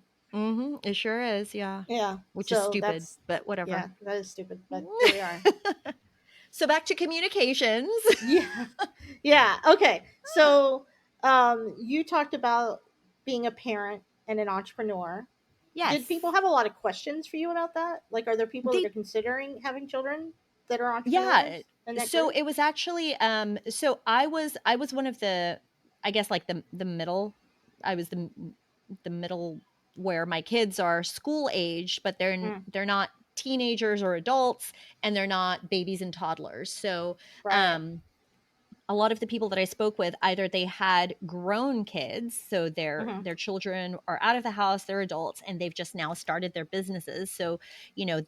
[SPEAKER 1] It sure is, yeah.
[SPEAKER 2] Yeah.
[SPEAKER 1] Which is
[SPEAKER 2] So
[SPEAKER 1] stupid,
[SPEAKER 2] that's,
[SPEAKER 1] but whatever.
[SPEAKER 2] yeah, that is stupid, but here we are.
[SPEAKER 1] So back to communications.
[SPEAKER 2] Yeah. Yeah. Okay. So, you talked about being a parent and an entrepreneur. Did people
[SPEAKER 1] Yes.
[SPEAKER 2] have a lot of questions for you about that? Like, are there people that are
[SPEAKER 1] They
[SPEAKER 2] considering having children that are
[SPEAKER 1] Yeah.
[SPEAKER 2] entrepreneurs in that
[SPEAKER 1] So
[SPEAKER 2] group?
[SPEAKER 1] it was actually so I was one of the, I guess, like the middle. I was the middle where my kids are school aged, but
[SPEAKER 2] Mm,
[SPEAKER 1] they're not teenagers or adults, and they're not babies and toddlers. So
[SPEAKER 2] right.
[SPEAKER 1] um a lot of the people that I spoke with, either they had grown kids, so
[SPEAKER 2] Hmm.
[SPEAKER 1] their children are out of the house, they're adults, and they've just now started their businesses. So,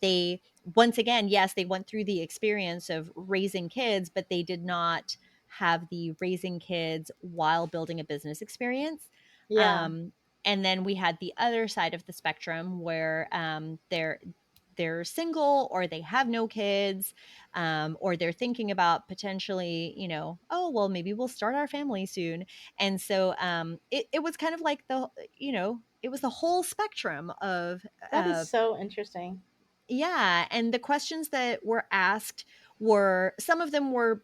[SPEAKER 1] they once again, yes, they went through the experience of raising kids, but they did not have the raising kids while building a business experience.
[SPEAKER 2] Yeah.
[SPEAKER 1] Um, and then we had the other side of the spectrum where they're single or they have no kids, or they're thinking about potentially, oh, well, maybe we'll start our family soon. And so it was kind of like it was the whole spectrum
[SPEAKER 2] That is
[SPEAKER 1] of
[SPEAKER 2] so interesting.
[SPEAKER 1] yeah. And the questions that were asked were, some of them were,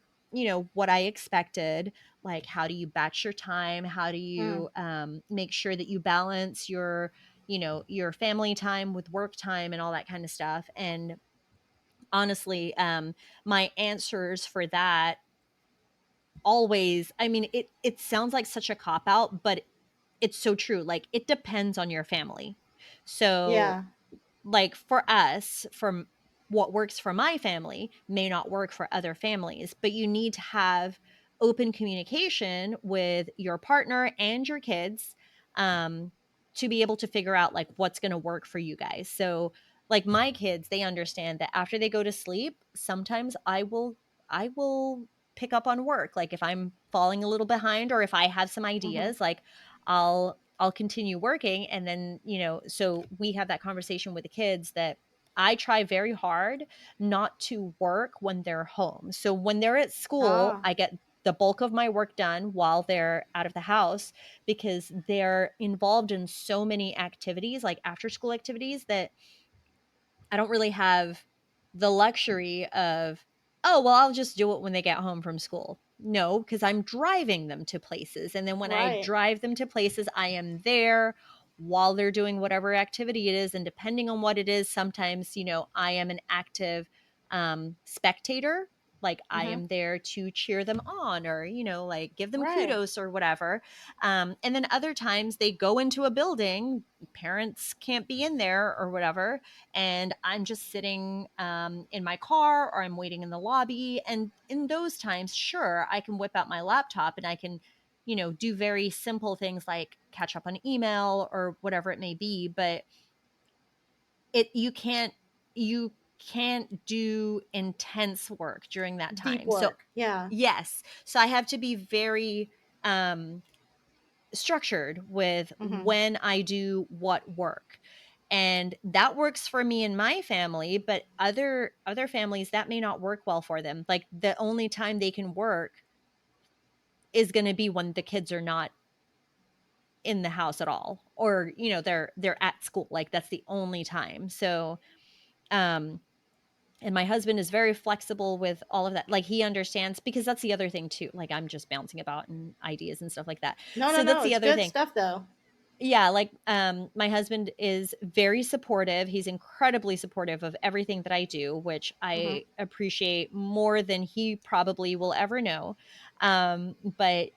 [SPEAKER 1] what I expected, like how do you batch your time? How do
[SPEAKER 2] Mm,
[SPEAKER 1] you make sure that you balance your family time with work time and all that kind of stuff? And honestly, my answers for that always, I mean, it sounds like such a cop out, but it's so true. Like, it depends on your family. So,
[SPEAKER 2] yeah.
[SPEAKER 1] like, for us, from what works for my family may not work for other families, but you need to have open communication with your partner and your kids, um, to be able to figure out like what's going to work for you guys. So, like, my kids, they understand that after they go to sleep, sometimes I will pick up on work. Like, if I'm falling a little behind or if I have some
[SPEAKER 2] Hmm.
[SPEAKER 1] ideas, like, I'll continue working. And then, so we have that conversation with the kids that I try very hard not to work when they're home. So when they're at school,
[SPEAKER 2] Ah,
[SPEAKER 1] I get the bulk of my work done while they're out of the house, because they're involved in so many activities, like after school activities, that I don't really have the luxury of, oh, well, I'll just do it when they get home from school. No, because I'm driving them to places. And then when I
[SPEAKER 2] right.
[SPEAKER 1] drive them to places, I am there while they're doing whatever activity it is. And depending on what it is, sometimes, I am an active spectator. Like I
[SPEAKER 2] Mm-hmm.
[SPEAKER 1] am there to cheer them on, or, like give them
[SPEAKER 2] Right.
[SPEAKER 1] kudos or whatever. And then other times they go into a building, parents can't be in there or whatever, and I'm just sitting in my car, or I'm waiting in the lobby. And in those times, sure, I can whip out my laptop and I can, do very simple things like catch up on email or whatever it may be. But it you can't do intense work during that
[SPEAKER 2] Deep
[SPEAKER 1] time. So
[SPEAKER 2] work. Yeah.
[SPEAKER 1] yes, so I have to be very um structured with
[SPEAKER 2] Mm-hmm.
[SPEAKER 1] when I do what work. And that works for me and my family, but other families, that may not work well for them. Like the only time they can work is going to be when the kids are not in the house at all, or they're at school. Like that's the only time. So um and my husband is very flexible with all of that. Like he understands, because that's the other thing too. Like I'm just bouncing about and ideas and stuff like that.
[SPEAKER 2] No, no,
[SPEAKER 1] So
[SPEAKER 2] no.
[SPEAKER 1] that's the
[SPEAKER 2] It's
[SPEAKER 1] other
[SPEAKER 2] good
[SPEAKER 1] thing.
[SPEAKER 2] stuff, though.
[SPEAKER 1] Yeah, like my husband is very supportive. He's incredibly supportive of everything that I do, which
[SPEAKER 2] Mm-hmm.
[SPEAKER 1] I appreciate more than he probably will ever know. But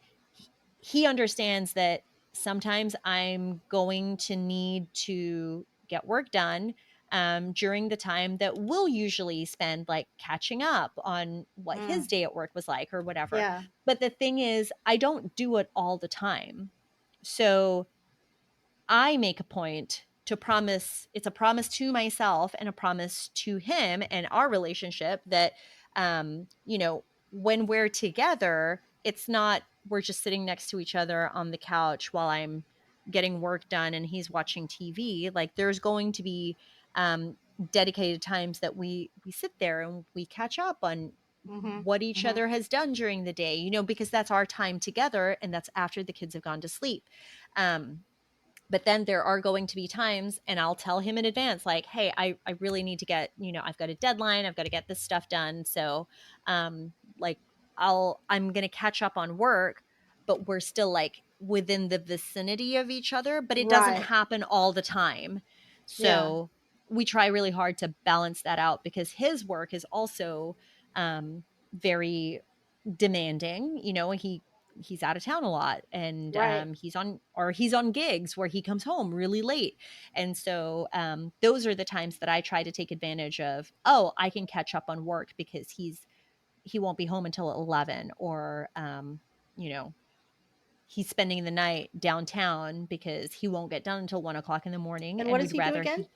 [SPEAKER 1] he understands that sometimes I'm going to need to get work done during the time that we'll usually spend like catching up on what his
[SPEAKER 2] Mm.
[SPEAKER 1] day at work was like or whatever.
[SPEAKER 2] Yeah.
[SPEAKER 1] But the thing is, I don't do it all the time. So I make a point to promise, it's a promise to myself and a promise to him and our relationship that when we're together, it's not we're just sitting next to each other on the couch while I'm getting work done and he's watching TV. Like there's going to be um dedicated times that we sit there and we catch up on
[SPEAKER 2] Mm-hmm.
[SPEAKER 1] what each
[SPEAKER 2] Mm-hmm.
[SPEAKER 1] other has done during the day, because that's our time together and that's after the kids have gone to sleep. Um but then there are going to be times, and I'll tell him in advance, like, hey, I really need to get, I've got a deadline, I've got to get this stuff done. So like I'm gonna catch up on work, but we're still like within the vicinity of each other, but it doesn't
[SPEAKER 2] Right.
[SPEAKER 1] happen all the time.
[SPEAKER 2] Yeah.
[SPEAKER 1] So we try really hard to balance that out, because his work is also very demanding. He's out of town a lot, and
[SPEAKER 2] Right.
[SPEAKER 1] he's on gigs where he comes home really late. And so those are the times that I try to take advantage of. Oh, I can catch up on work because he won't be home until 11, or you know he's spending the night downtown because he won't get done until 1 o'clock in the morning,
[SPEAKER 2] And
[SPEAKER 1] and
[SPEAKER 2] what does
[SPEAKER 1] we'd
[SPEAKER 2] he do
[SPEAKER 1] rather
[SPEAKER 2] again?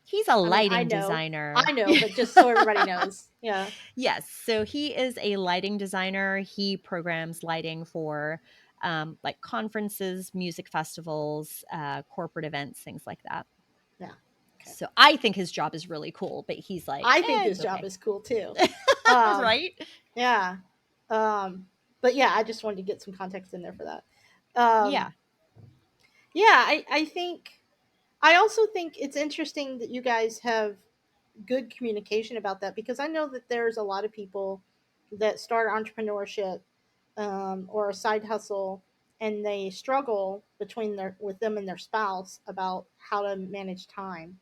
[SPEAKER 1] he's a
[SPEAKER 2] I mean, I
[SPEAKER 1] lighting
[SPEAKER 2] know.
[SPEAKER 1] designer.
[SPEAKER 2] I know, but just so everybody knows. Yeah.
[SPEAKER 1] Yes. So he is a lighting designer. He programs lighting for like conferences, music festivals, corporate events, things like that.
[SPEAKER 2] Yeah. Okay.
[SPEAKER 1] So I think his job is really cool, but he's like,
[SPEAKER 2] I think his
[SPEAKER 1] it's
[SPEAKER 2] job
[SPEAKER 1] okay.
[SPEAKER 2] is cool too. Um,
[SPEAKER 1] Right?
[SPEAKER 2] yeah. But yeah, I just wanted to get some context in there for that. Um,
[SPEAKER 1] Yeah.
[SPEAKER 2] yeah, I think I also think it's interesting that you guys have good communication about that, because I know that there's a lot of people that start entrepreneurship or a side hustle, and they struggle between their with them and their spouse about how to manage time,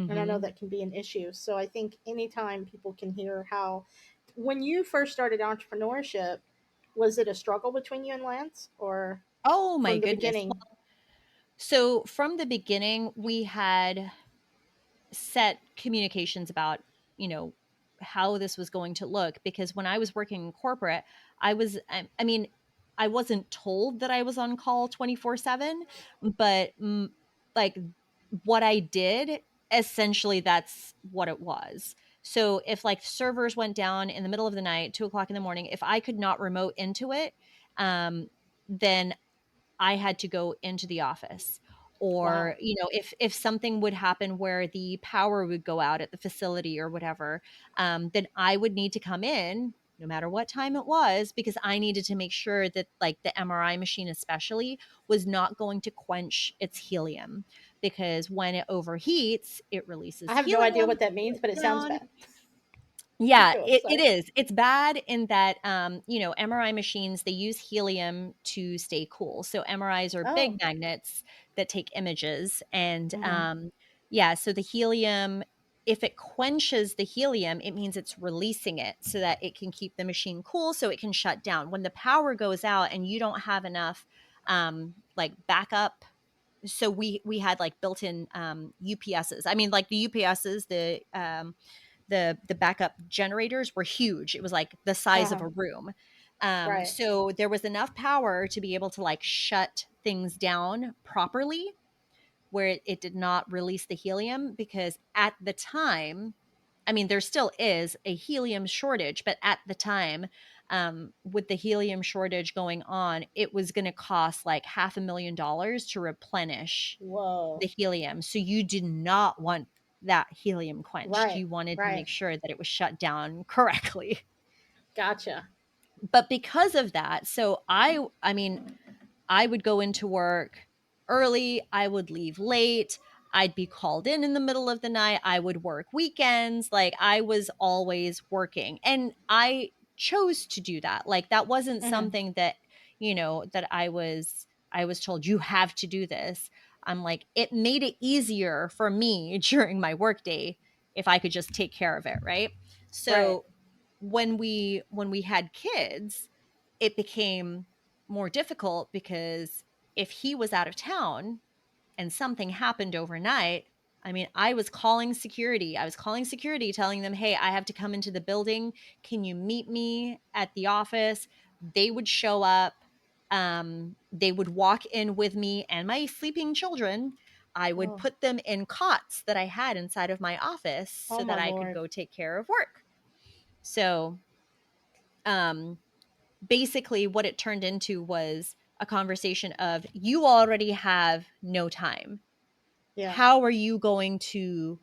[SPEAKER 2] and I know
[SPEAKER 1] Hmm.
[SPEAKER 2] that can be an issue. So I think anytime people can hear how, when you first started entrepreneurship, was it a struggle between you and Lance, or
[SPEAKER 1] Oh my
[SPEAKER 2] from the
[SPEAKER 1] goodness.
[SPEAKER 2] beginning?
[SPEAKER 1] So from the beginning, we had set communications about, you know, how this was going to look, because when I was working in corporate, I mean, I wasn't told that I was on call 24/7, but like what I did, essentially that's what it was. So if like servers went down in the middle of the night, 2 o'clock in the morning, if I could not remote into it, then I had to go into the office. or
[SPEAKER 2] Wow.
[SPEAKER 1] if something would happen where the power would go out at the facility or whatever, then I would need to come in no matter what time it was, because I needed to make sure that like the MRI machine especially was not going to quench its helium, because when it overheats it
[SPEAKER 2] I
[SPEAKER 1] releases
[SPEAKER 2] have no idea
[SPEAKER 1] helium
[SPEAKER 2] what that means, but it sounds
[SPEAKER 1] down.
[SPEAKER 2] bad. Keep
[SPEAKER 1] Yeah,
[SPEAKER 2] going.
[SPEAKER 1] it
[SPEAKER 2] Sorry.
[SPEAKER 1] is. It's bad in that, MRI machines, they use helium to stay cool. So MRIs are
[SPEAKER 2] Oh.
[SPEAKER 1] big magnets that take images. And
[SPEAKER 2] Mm-hmm.
[SPEAKER 1] yeah, so the helium, if it quenches the helium, it means it's releasing it so that it can keep the machine cool so it can shut down. When the power goes out and you don't have enough like backup, so we had like built-in UPSs. I mean, like the UPSs, the backup generators were huge. It was like the size of
[SPEAKER 2] Uh-huh.
[SPEAKER 1] a room.
[SPEAKER 2] Right.
[SPEAKER 1] So there was enough power to be able to like shut things down properly where it did not release the helium, because at the time, I mean, there still is a helium shortage, but at the time, with the helium shortage going on, it was going to cost like $500,000 to replenish
[SPEAKER 2] Whoa.
[SPEAKER 1] the helium. So you did not want that helium quenched.
[SPEAKER 2] Right.
[SPEAKER 1] You wanted to
[SPEAKER 2] Right.
[SPEAKER 1] make sure that it was shut down correctly.
[SPEAKER 2] Gotcha.
[SPEAKER 1] But because of that, so I mean, I would go into work early, I would leave late, I'd be called in the middle of the night, I would work weekends, like I was always working. And I chose to do that. Like that wasn't
[SPEAKER 2] Mm-hmm.
[SPEAKER 1] something that, that I was told you have to do this. I'm like, it made it easier for me during my workday if I could just take care of it, right?
[SPEAKER 2] Right.
[SPEAKER 1] So when we had kids, it became more difficult, because if he was out of town and something happened overnight, I mean, I was calling security. I was calling security telling them, "Hey, I have to come into the building. Can you meet me at the office?" They would show up. They would walk in with me and my sleeping children. I would
[SPEAKER 2] Oh.
[SPEAKER 1] put them in cots that I had inside of my office
[SPEAKER 2] Oh
[SPEAKER 1] so
[SPEAKER 2] my
[SPEAKER 1] that I could
[SPEAKER 2] Lord.
[SPEAKER 1] go take care of work. So, um, basically what it turned into was a conversation of, you already have no time.
[SPEAKER 2] Yeah.
[SPEAKER 1] How are you going to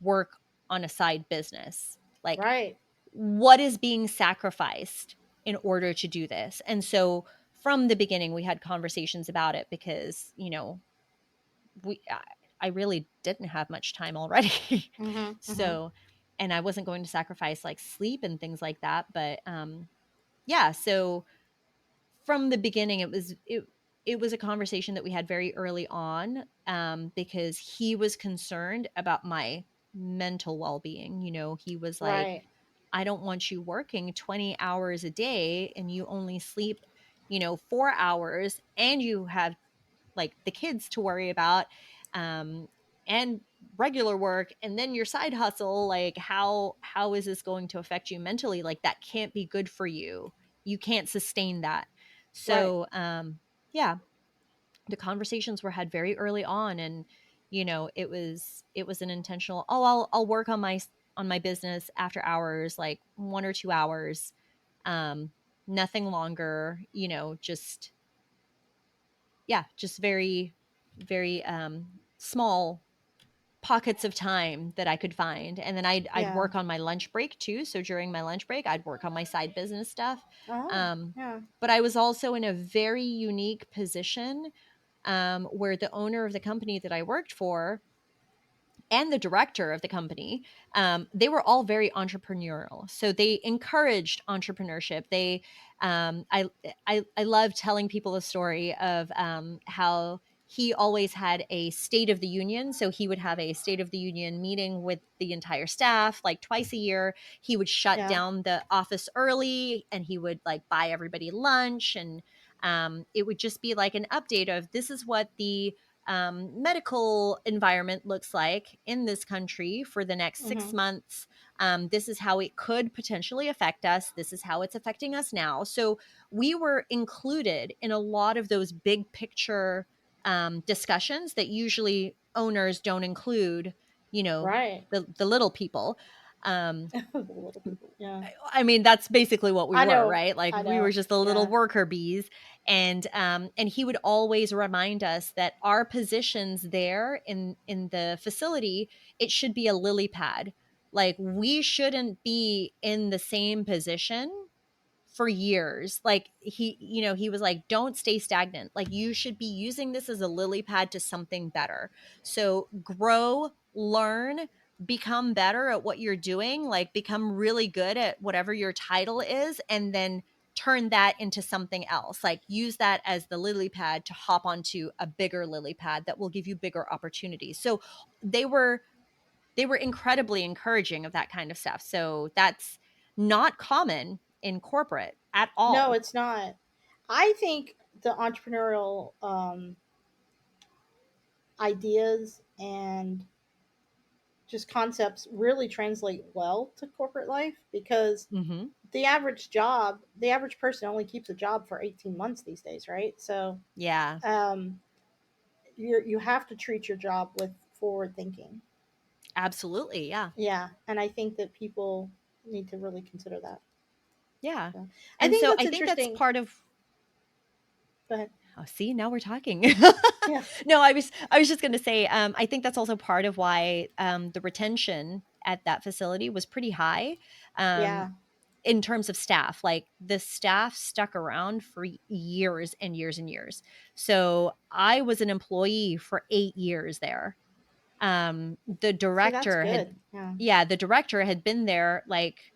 [SPEAKER 1] work on a side business? Like,
[SPEAKER 2] Right.
[SPEAKER 1] what is being sacrificed in order to do this? And so from the beginning we had conversations about it, because I really didn't have much time already.
[SPEAKER 2] Mm-hmm. Mm-hmm.
[SPEAKER 1] So, and I wasn't going to sacrifice like sleep and things like that, but yeah, so from the beginning it was a conversation that we had very early on, because he was concerned about my mental well-being. He was like,
[SPEAKER 2] Right.
[SPEAKER 1] I don't want you working 20 hours a day and you only sleep 4 hours, and you have like the kids to worry about, um and regular work, and then your side hustle. Like, how is this going to affect you mentally? Like, that can't be good for you. You can't sustain that.
[SPEAKER 2] Right.
[SPEAKER 1] So yeah, the conversations were had very early on, and it was an intentional, oh, I'll work on my business after hours, like 1 or 2 hours, um nothing longer, just, yeah, just very, very small pockets of time that I could find. And then I'd
[SPEAKER 2] Yeah.
[SPEAKER 1] work on my lunch break too. So during my lunch break, I'd work on my side business stuff.
[SPEAKER 2] Oh.
[SPEAKER 1] Um,
[SPEAKER 2] Yeah.
[SPEAKER 1] but I was also in a very unique position, where the owner of the company that I worked for and the director of the company, they were all very entrepreneurial. So they encouraged entrepreneurship. I love telling people the story of how he always had a State of the Union. So he would have a State of the Union meeting with the entire staff like twice a year. He would shut
[SPEAKER 2] Yeah.
[SPEAKER 1] down the office early, and he would like buy everybody lunch, and it would just be like an update of, this is what the medical environment looks like in this country for the next
[SPEAKER 2] Mm-hmm.
[SPEAKER 1] 6 months. This is how it could potentially affect us. This is how it's affecting us now. So we were included in a lot of those big picture discussions that usually owners don't include,
[SPEAKER 2] Right.
[SPEAKER 1] the little people. Um,
[SPEAKER 2] The little people. Yeah.
[SPEAKER 1] I mean, that's basically what we
[SPEAKER 2] I
[SPEAKER 1] were,
[SPEAKER 2] know.
[SPEAKER 1] right? Like,
[SPEAKER 2] I
[SPEAKER 1] we were
[SPEAKER 2] know.
[SPEAKER 1] just the little
[SPEAKER 2] Yeah.
[SPEAKER 1] worker bees. And he would always remind us that our positions there in the facility, it should be a lily pad. Like, we shouldn't be in the same position for years. Like, he was like, don't stay stagnant. Like, you should be using this as a lily pad to something better. So grow, learn, become better at what you're doing, like become really good at whatever your title is, and then turn that into something else. Like, use that as the lily pad to hop onto a bigger lily pad that will give you bigger opportunities. So they were incredibly encouraging of that kind of stuff. So that's not common in corporate at
[SPEAKER 2] No,
[SPEAKER 1] all.
[SPEAKER 2] it's not. I think the entrepreneurial ideas and just concepts really translate well to corporate life, because
[SPEAKER 1] Mm-hmm.
[SPEAKER 2] the average person only keeps a job for 18 months these days, right? So
[SPEAKER 1] Yeah,
[SPEAKER 2] um, you have to treat your job with forward thinking.
[SPEAKER 1] absolutely. Yeah.
[SPEAKER 2] Yeah, and I think that people need to really consider that.
[SPEAKER 1] Yeah.
[SPEAKER 2] So, I
[SPEAKER 1] And
[SPEAKER 2] think
[SPEAKER 1] so
[SPEAKER 2] that's
[SPEAKER 1] I think that's
[SPEAKER 2] interesting.
[SPEAKER 1] part of,
[SPEAKER 2] Go ahead.
[SPEAKER 1] oh, see, now we're talking.
[SPEAKER 2] Yeah,
[SPEAKER 1] No, I was just going to say, I think that's also part of why the retention at that facility was pretty high. Um,
[SPEAKER 2] yeah.
[SPEAKER 1] in terms of staff, like the staff stuck around for years and years and years. So I was an employee for 8 years there. The
[SPEAKER 2] See, that's
[SPEAKER 1] director had,
[SPEAKER 2] good. Yeah.
[SPEAKER 1] yeah, the director had been there like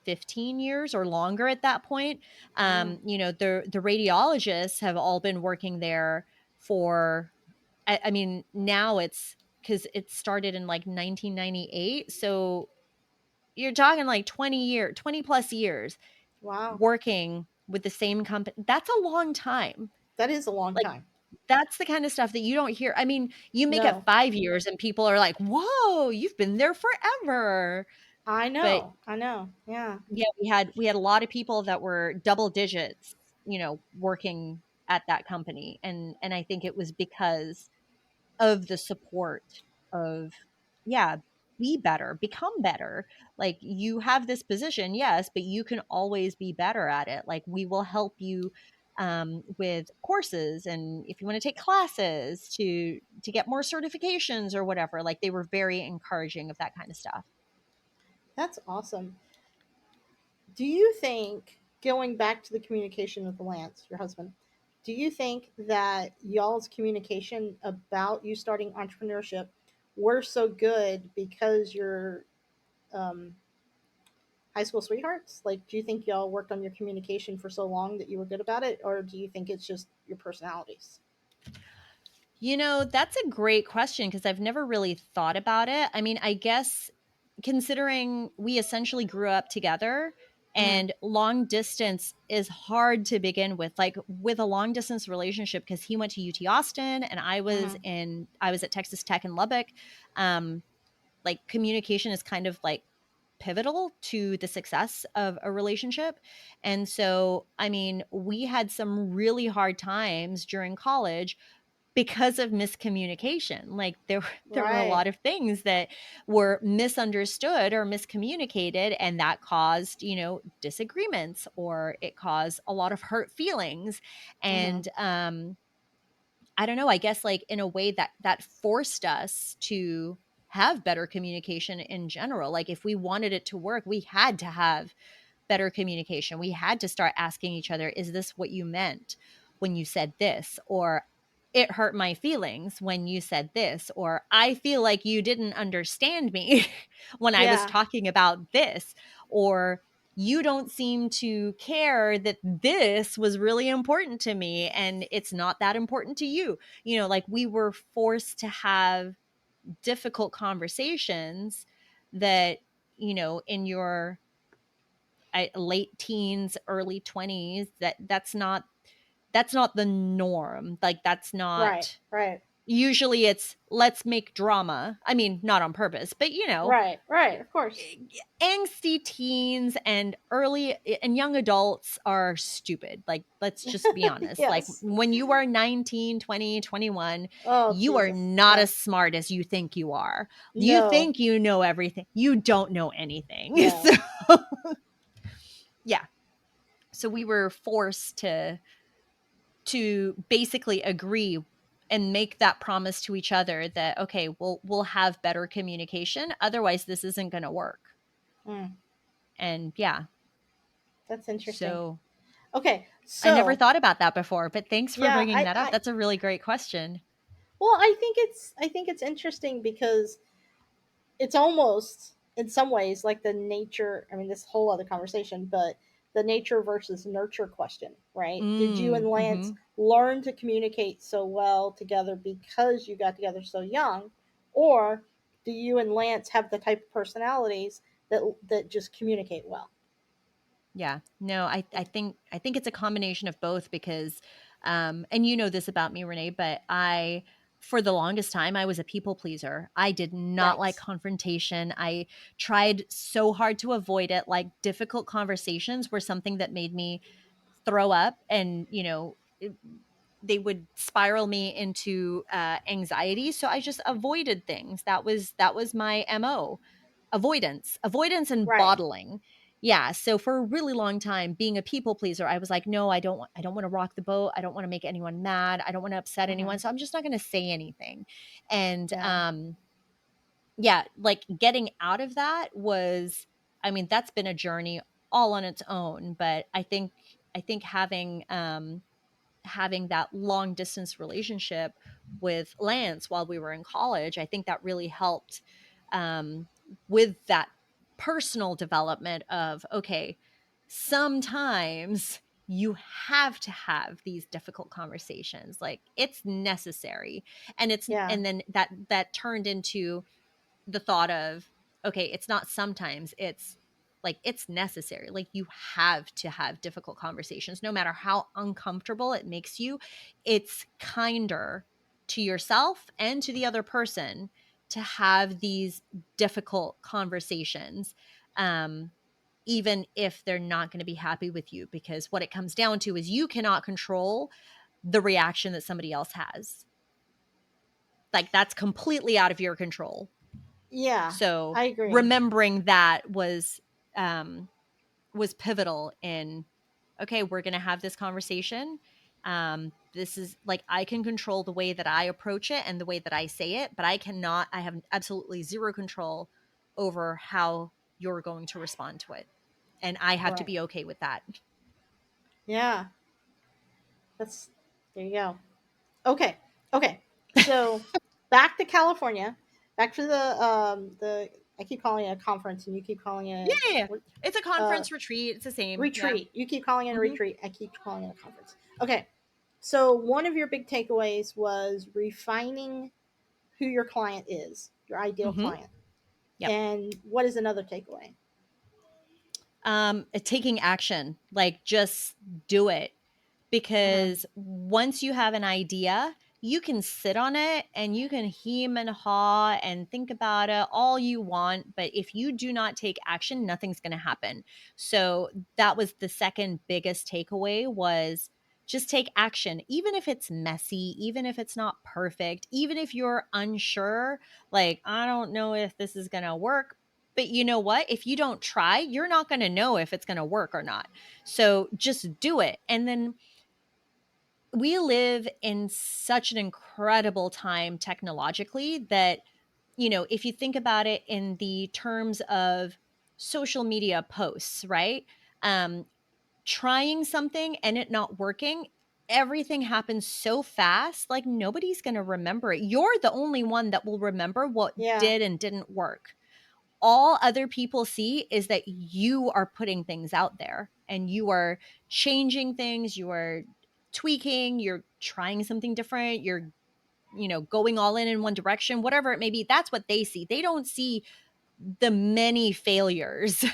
[SPEAKER 1] 15 years or longer at that point.
[SPEAKER 2] Wow.
[SPEAKER 1] The radiologists have all been working there for, I mean, now it's because it started in like 1998. So you're talking like 20 plus years
[SPEAKER 2] Wow.
[SPEAKER 1] working with the same company. That's a long time.
[SPEAKER 2] That is a long
[SPEAKER 1] Like,
[SPEAKER 2] time.
[SPEAKER 1] that's the kind of stuff that you don't hear. I mean, you make it
[SPEAKER 2] No,
[SPEAKER 1] 5 years and people are like, whoa, you've been there forever.
[SPEAKER 2] I
[SPEAKER 1] But
[SPEAKER 2] know. I know. Yeah.
[SPEAKER 1] yeah, we had a lot of people that were double digits, working at that company. And I think it was because of the support of, yeah, be better, become better. Like, you have this position, yes, but you can always be better at it. Like, we will help you with courses, and if you want to take classes to get more certifications or whatever. Like, they were very encouraging of that kind of stuff.
[SPEAKER 2] That's awesome. Do you think, going back to the communication with Lance, your husband, do you think that y'all's communication about you starting entrepreneurship were so good because you're um, high school sweethearts? Like, do you think y'all worked on your communication for so long that you were good about it, or do you think it's just your personalities?
[SPEAKER 1] That's a great question because I've never really thought about it. I mean, I guess considering we essentially grew up together,
[SPEAKER 2] Mm-hmm.
[SPEAKER 1] and long distance is hard to begin with, like with a long distance relationship, because he went to UT Austin and
[SPEAKER 2] Mm-hmm.
[SPEAKER 1] I was at Texas Tech in Lubbock. Um, like, communication is kind of like pivotal to the success of a relationship. And so, I mean, we had some really hard times during college because of miscommunication. Like, there were a
[SPEAKER 2] Right.
[SPEAKER 1] lot of things that were misunderstood or miscommunicated, and that caused, disagreements, or it caused a lot of hurt feelings.
[SPEAKER 2] Mm-hmm.
[SPEAKER 1] And I don't know, I guess, like, in a way that forced us to have better communication in general. Like, if we wanted it to work, we had to have better communication. We had to start asking each other, is this what you meant when you said this? Or, it hurt my feelings when you said this. Or, I feel like you didn't understand me when I was
[SPEAKER 2] Yeah.
[SPEAKER 1] talking about this. Or, you don't seem to care that this was really important to me and it's not that important to you. Like, we were forced to have difficult conversations that, in your late teens, early 20s, that's not the norm. Like, that's
[SPEAKER 2] Right.
[SPEAKER 1] not,
[SPEAKER 2] Right.
[SPEAKER 1] usually it's, let's make drama. I mean, not on purpose, but
[SPEAKER 2] Right. Right. Of course.
[SPEAKER 1] angsty teens and early and young adults are stupid. Like, let's just be honest. Like,
[SPEAKER 2] Yes.
[SPEAKER 1] when you are 19, 20, 21,
[SPEAKER 2] Oh,
[SPEAKER 1] you are
[SPEAKER 2] Jesus.
[SPEAKER 1] not
[SPEAKER 2] Yeah.
[SPEAKER 1] as smart as you think you are. You
[SPEAKER 2] No.
[SPEAKER 1] think you know everything. You don't know anything. So,
[SPEAKER 2] No.
[SPEAKER 1] yeah. So we were forced to to basically agree and make that promise to each other that, okay, we'll have better communication. Otherwise, this isn't going to work.
[SPEAKER 2] Mm,
[SPEAKER 1] And yeah,
[SPEAKER 2] that's interesting.
[SPEAKER 1] so
[SPEAKER 2] Okay,
[SPEAKER 1] I never
[SPEAKER 2] so
[SPEAKER 1] thought about that before, but thanks for
[SPEAKER 2] yeah,
[SPEAKER 1] bringing that up. That's a really great question.
[SPEAKER 2] well, I think it's interesting because it's almost in some ways like the nature, I mean, this whole other conversation, but the nature versus nurture question, right? Did you and Lance
[SPEAKER 1] Mm-hmm.
[SPEAKER 2] learn to communicate so well together because you got together so young, or do you and Lance have the type of personalities that just communicate well?
[SPEAKER 1] Yeah. No, I think it's a combination of both because and you know this about me, Renee, but I for the longest time I was a people pleaser. I did not like
[SPEAKER 2] Right.
[SPEAKER 1] confrontation. I tried so hard to avoid it. Like difficult conversations were something that made me throw up and, they would spiral me into anxiety. So I just avoided things. That was my MO. Avoidance and
[SPEAKER 2] Right.
[SPEAKER 1] bottling. Yeah, so for a really long time being a people pleaser, I was like, no, I don't want to rock the boat. I don't want to make anyone mad. I don't want to upset anyone.
[SPEAKER 2] Hmm.
[SPEAKER 1] So I'm just not going to say anything. And
[SPEAKER 2] Yeah.
[SPEAKER 1] yeah, like getting out of that was, I mean, that's been a journey all on its own, but I think having that long distance relationship with Lance while we were in college, I think that really helped um, with that personal development of, okay, sometimes you have to have these difficult conversations. Like it's necessary.
[SPEAKER 2] Yeah.
[SPEAKER 1] And then that turned into the thought of, okay, it's not sometimes, it's like it's necessary. Like you have to have difficult conversations no matter how uncomfortable it makes you. It's kinder to yourself and to the other person to have these difficult conversations, um even if they're not going to be happy with you, because what it comes down to is you cannot control the reaction that somebody else has. Like that's completely out of your control.
[SPEAKER 2] Yeah.
[SPEAKER 1] So
[SPEAKER 2] I agree.
[SPEAKER 1] remembering that was pivotal in, okay, we're going to have this conversation. This is like I can control the way that I approach it and the way that I say it, but I have absolutely zero control over how you're going to respond to it. And I have to
[SPEAKER 2] Right.
[SPEAKER 1] be okay with that.
[SPEAKER 2] Yeah. That's there you go. Okay. Okay. So back to California. Back to the I keep calling it a conference and you keep calling
[SPEAKER 1] Yeah,
[SPEAKER 2] it
[SPEAKER 1] yeah, yeah. It's a
[SPEAKER 2] uh
[SPEAKER 1] conference retreat. It's the same. Yeah.
[SPEAKER 2] retreat. You keep calling it a
[SPEAKER 1] Hmm.
[SPEAKER 2] retreat. I keep calling it a conference. Okay. So one of your big takeaways was refining who your client is, your ideal
[SPEAKER 1] Hmm.
[SPEAKER 2] client.
[SPEAKER 1] Yep.
[SPEAKER 2] And what is another takeaway?
[SPEAKER 1] Taking action, like just do it,
[SPEAKER 2] Hmm.
[SPEAKER 1] because once you have an idea, you can sit on it and you can hem and haw and think about it all you want. But if you do not take action, nothing's going to happen. So that was the second biggest takeaway was just take action, even if it's messy, even if it's not perfect, even if you're unsure, like, I don't know if this is going to work. But you know what? If you don't try, you're not going to know if it's going to work or not. So just do it. And then we live in such an incredible time technologically that, if you think about it in the terms of social media posts, right? Um, Trying something and it not working, everything happens so fast, like nobody's going to remember it. You're the only one that will remember what
[SPEAKER 2] Yeah.
[SPEAKER 1] did and didn't work. All other people see is that you are putting things out there and you are changing things, you are tweaking, you're trying something different, you're going all in one direction, whatever it may be. That's what they see. They don't see the many failures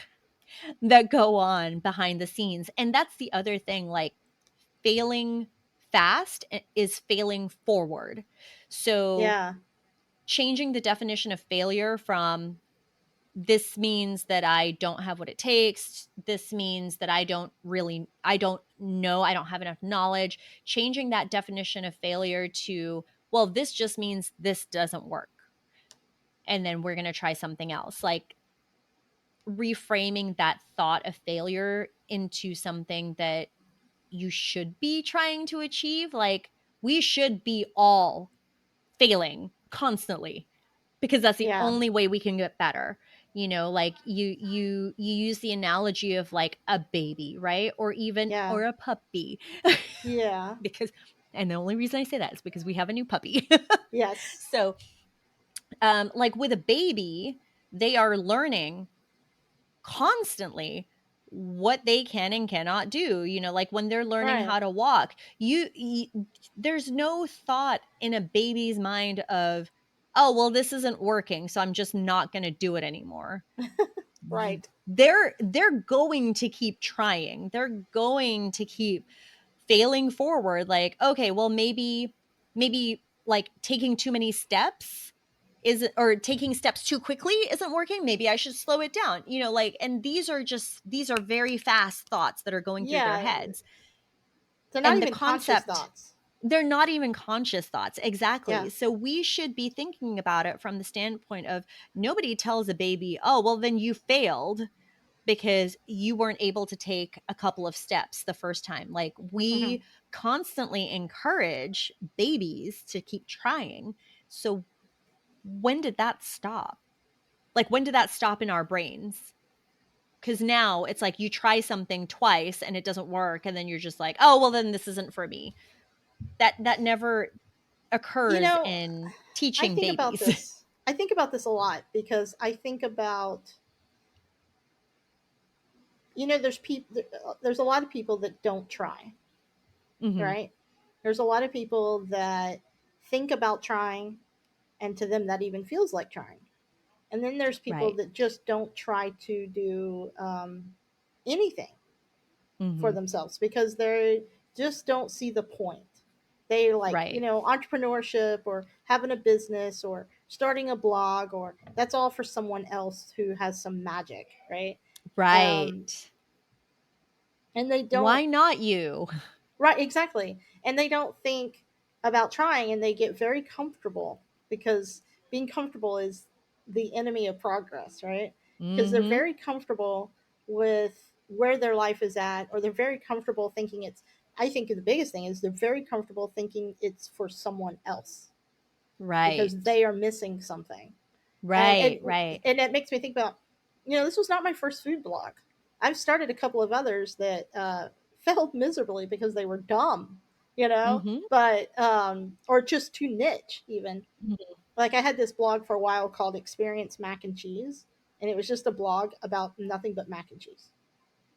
[SPEAKER 1] that go on behind the scenes. And that's the other thing, like failing fast is failing forward. So
[SPEAKER 2] Yeah.
[SPEAKER 1] changing the definition of failure from this means that I don't have what it takes. This means that I don't know, I don't have enough knowledge. Changing that definition of failure to, well, this just means this doesn't work. And then we're going to try something else. Like reframing that thought of failure into something that you should be trying to achieve. Like, we should be all failing constantly, because that's the
[SPEAKER 2] Yeah.
[SPEAKER 1] only way we can get better. Like, you use the analogy of like a baby, right?
[SPEAKER 2] Yeah.
[SPEAKER 1] Or a puppy.
[SPEAKER 2] Yeah.
[SPEAKER 1] Because, and the only reason I say that is because we have a new puppy.
[SPEAKER 2] Yes.
[SPEAKER 1] So, like with a baby, they are learning constantly what they can and cannot do. Like when they're learning
[SPEAKER 2] Right.
[SPEAKER 1] how to walk, there's no thought in a baby's mind of, oh, well, this isn't working, so I'm just not going to do it anymore.
[SPEAKER 2] Right.
[SPEAKER 1] They're going to keep trying. They're going to keep failing forward. Like, okay, well, maybe like taking too many steps is, or taking steps too quickly isn't working. Maybe I should slow it down. Like, and these are very fast thoughts that are going through their
[SPEAKER 2] Yeah.
[SPEAKER 1] heads.
[SPEAKER 2] They're not
[SPEAKER 1] And the
[SPEAKER 2] even conscious
[SPEAKER 1] concept,
[SPEAKER 2] thoughts.
[SPEAKER 1] they're not even conscious thoughts.
[SPEAKER 2] Yeah.
[SPEAKER 1] Exactly. So we should be thinking about it from the standpoint of, nobody tells a baby, oh, well, then you failed because you weren't able to take a couple of steps the first time. Like,
[SPEAKER 2] Hmm.
[SPEAKER 1] we constantly encourage babies to keep trying. So when did that stop? Like, when did that stop in our brains? Because now it's like you try something twice and it doesn't work, and then you're just like, oh, well, then this isn't for me. That never
[SPEAKER 2] You
[SPEAKER 1] occurs
[SPEAKER 2] know,
[SPEAKER 1] in
[SPEAKER 2] I
[SPEAKER 1] teaching
[SPEAKER 2] think about
[SPEAKER 1] babies.
[SPEAKER 2] this. I think about this a lot because I think about, there's people, there's a lot of people that don't try,
[SPEAKER 1] Hmm.
[SPEAKER 2] right? There's a lot of people that think about trying, and to them that even feels like trying. And then there's people
[SPEAKER 1] Right.
[SPEAKER 2] that just don't try to do anything for
[SPEAKER 1] Hmm.
[SPEAKER 2] themselves because they just don't see the point. They like,
[SPEAKER 1] Right.
[SPEAKER 2] entrepreneurship or having a business or starting a blog, or that's all for someone else who has some magic, right? Um,
[SPEAKER 1] Right.
[SPEAKER 2] and they don't,
[SPEAKER 1] Why not you?
[SPEAKER 2] right, exactly. And they don't think about trying, and they get very comfortable because being comfortable is the enemy of progress, right? Because they're
[SPEAKER 1] Hmm.
[SPEAKER 2] very comfortable with where their life is at, or they're very comfortable thinking it's, I think the biggest thing is they're very comfortable thinking it's for someone else because
[SPEAKER 1] Right.
[SPEAKER 2] they are missing something. And and
[SPEAKER 1] Right. Right.
[SPEAKER 2] and that makes me think about, this was not my first food blog. I've started a couple of others that failed miserably because they were dumb,
[SPEAKER 1] Hmm.
[SPEAKER 2] but or just too niche even. Like I had this blog for a while called Experience Mac and Cheese, and it was just a blog about nothing but mac and cheese.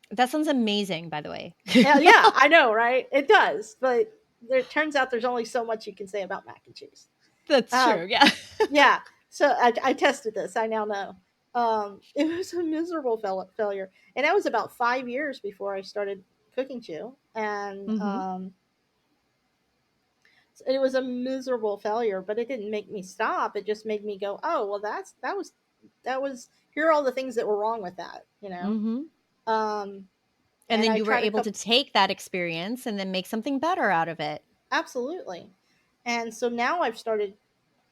[SPEAKER 1] That sounds amazing, by the way.
[SPEAKER 2] Yeah, I know, right? It does, but it turns out there's only so much you can say about mac and cheese.
[SPEAKER 1] That's
[SPEAKER 2] Um,
[SPEAKER 1] true. Yeah.
[SPEAKER 2] yeah, so I tested this. I now know. It was a miserable failure, and that was about 5 years before I started cooking chew, and
[SPEAKER 1] Hmm.
[SPEAKER 2] it was a miserable failure. But it didn't make me stop. It just made me go, "Oh, well, that was. Here are all the things that were wrong with that."
[SPEAKER 1] Hmm.
[SPEAKER 2] Um,
[SPEAKER 1] And
[SPEAKER 2] and
[SPEAKER 1] then
[SPEAKER 2] I
[SPEAKER 1] you were
[SPEAKER 2] tried a
[SPEAKER 1] able to
[SPEAKER 2] couple.
[SPEAKER 1] take that experience and then make something better out of it.
[SPEAKER 2] Absolutely. And so now I've started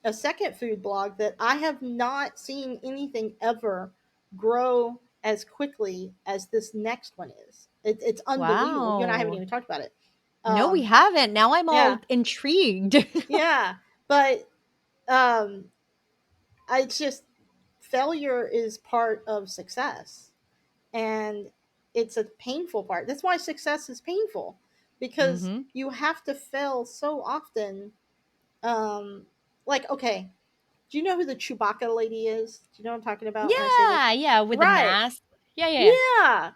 [SPEAKER 2] a second food blog that I have not seen anything ever grow as quickly as this next one is. It's unbelievable. You and I haven't
[SPEAKER 1] Wow.
[SPEAKER 2] even talked about it.
[SPEAKER 1] No, we
[SPEAKER 2] Um,
[SPEAKER 1] haven't. Now I'm
[SPEAKER 2] yeah,
[SPEAKER 1] all intrigued.
[SPEAKER 2] yeah, but um, it's just failure is part of success, and it's a painful part. That's why success is painful because
[SPEAKER 1] Hmm.
[SPEAKER 2] you have to fail so often. Um, like, okay, do you know who the Chewbacca lady is? Do you know what I'm talking about when I say this?
[SPEAKER 1] Yeah. Yeah. With the
[SPEAKER 2] Right.
[SPEAKER 1] mask. Yeah. Yeah. Yeah.
[SPEAKER 2] Yeah.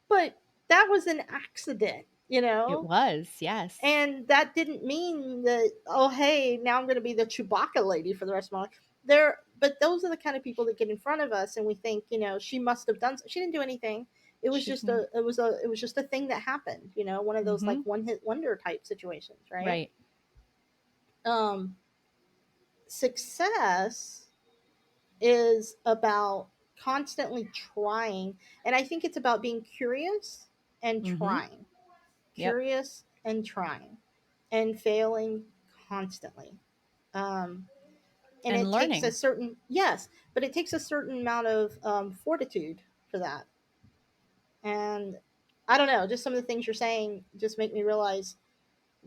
[SPEAKER 2] But that was an accident,
[SPEAKER 1] It was. Yes.
[SPEAKER 2] And that didn't mean that, oh, hey, now I'm going to be the Chewbacca lady for the rest of my life. But those are the kind of people that get in front of us and we think, she must have done, she didn't do anything.
[SPEAKER 1] She can.
[SPEAKER 2] It was just a thing that happened, one of those like
[SPEAKER 1] Hmm.
[SPEAKER 2] one hit wonder type situations, right?
[SPEAKER 1] Right.
[SPEAKER 2] Um, Success is about constantly trying. And I think it's about being curious and
[SPEAKER 1] Hmm.
[SPEAKER 2] trying,
[SPEAKER 1] Yep.
[SPEAKER 2] curious and trying, and failing constantly. Um, and
[SPEAKER 1] And
[SPEAKER 2] it takes a
[SPEAKER 1] learning.
[SPEAKER 2] certain, yes, but it takes a certain amount of fortitude for that. And I don't know, just some of the things you're saying just make me realize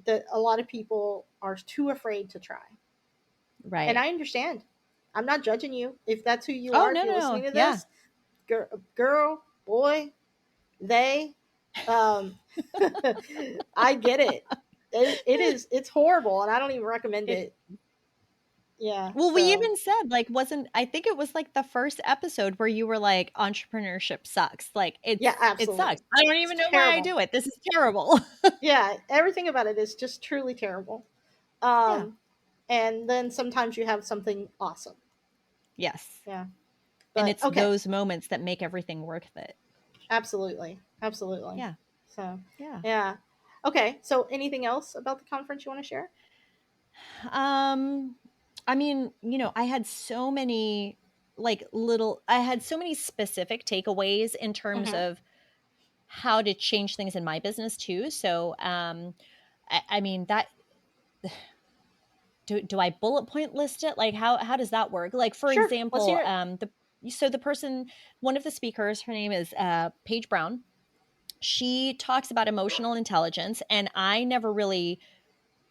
[SPEAKER 2] that a lot of people are too afraid to try. And
[SPEAKER 1] Right.
[SPEAKER 2] I understand. I'm not judging you. If that's who you
[SPEAKER 1] Oh,
[SPEAKER 2] are, if
[SPEAKER 1] no,
[SPEAKER 2] you're
[SPEAKER 1] no, no.
[SPEAKER 2] listening to
[SPEAKER 1] Yeah.
[SPEAKER 2] this, girl, boy, they, um, I get it. It's horrible, and I don't even recommend
[SPEAKER 1] It
[SPEAKER 2] it. Yeah.
[SPEAKER 1] Well, we
[SPEAKER 2] So
[SPEAKER 1] even said, like, wasn't I think it was, like, the first episode where you were like, "Entrepreneurship sucks." Like,
[SPEAKER 2] yeah,
[SPEAKER 1] it sucks.
[SPEAKER 2] absolutely.
[SPEAKER 1] I don't
[SPEAKER 2] It's
[SPEAKER 1] even know why I
[SPEAKER 2] terrible.
[SPEAKER 1] do it. This is terrible.
[SPEAKER 2] Yeah, everything about it is just truly terrible.
[SPEAKER 1] Yeah.
[SPEAKER 2] Um, and then sometimes you have something awesome.
[SPEAKER 1] Yes.
[SPEAKER 2] Yeah.
[SPEAKER 1] And
[SPEAKER 2] But
[SPEAKER 1] it's
[SPEAKER 2] okay.
[SPEAKER 1] those moments that make everything worth it.
[SPEAKER 2] Absolutely. Absolutely.
[SPEAKER 1] Yeah.
[SPEAKER 2] So,
[SPEAKER 1] Yeah.
[SPEAKER 2] yeah. Okay. So, anything else about the conference you want to share?
[SPEAKER 1] Um, I mean, I had so many I had so many specific takeaways in terms
[SPEAKER 2] Mm-hmm.
[SPEAKER 1] of how to change things in my business too. So, I mean that do I bullet point list it? Like how does that work? Like for
[SPEAKER 2] Sure. Let's
[SPEAKER 1] example,
[SPEAKER 2] hear it.
[SPEAKER 1] the person, one of the speakers, her name is Paige Brown. She talks about emotional intelligence, and I never really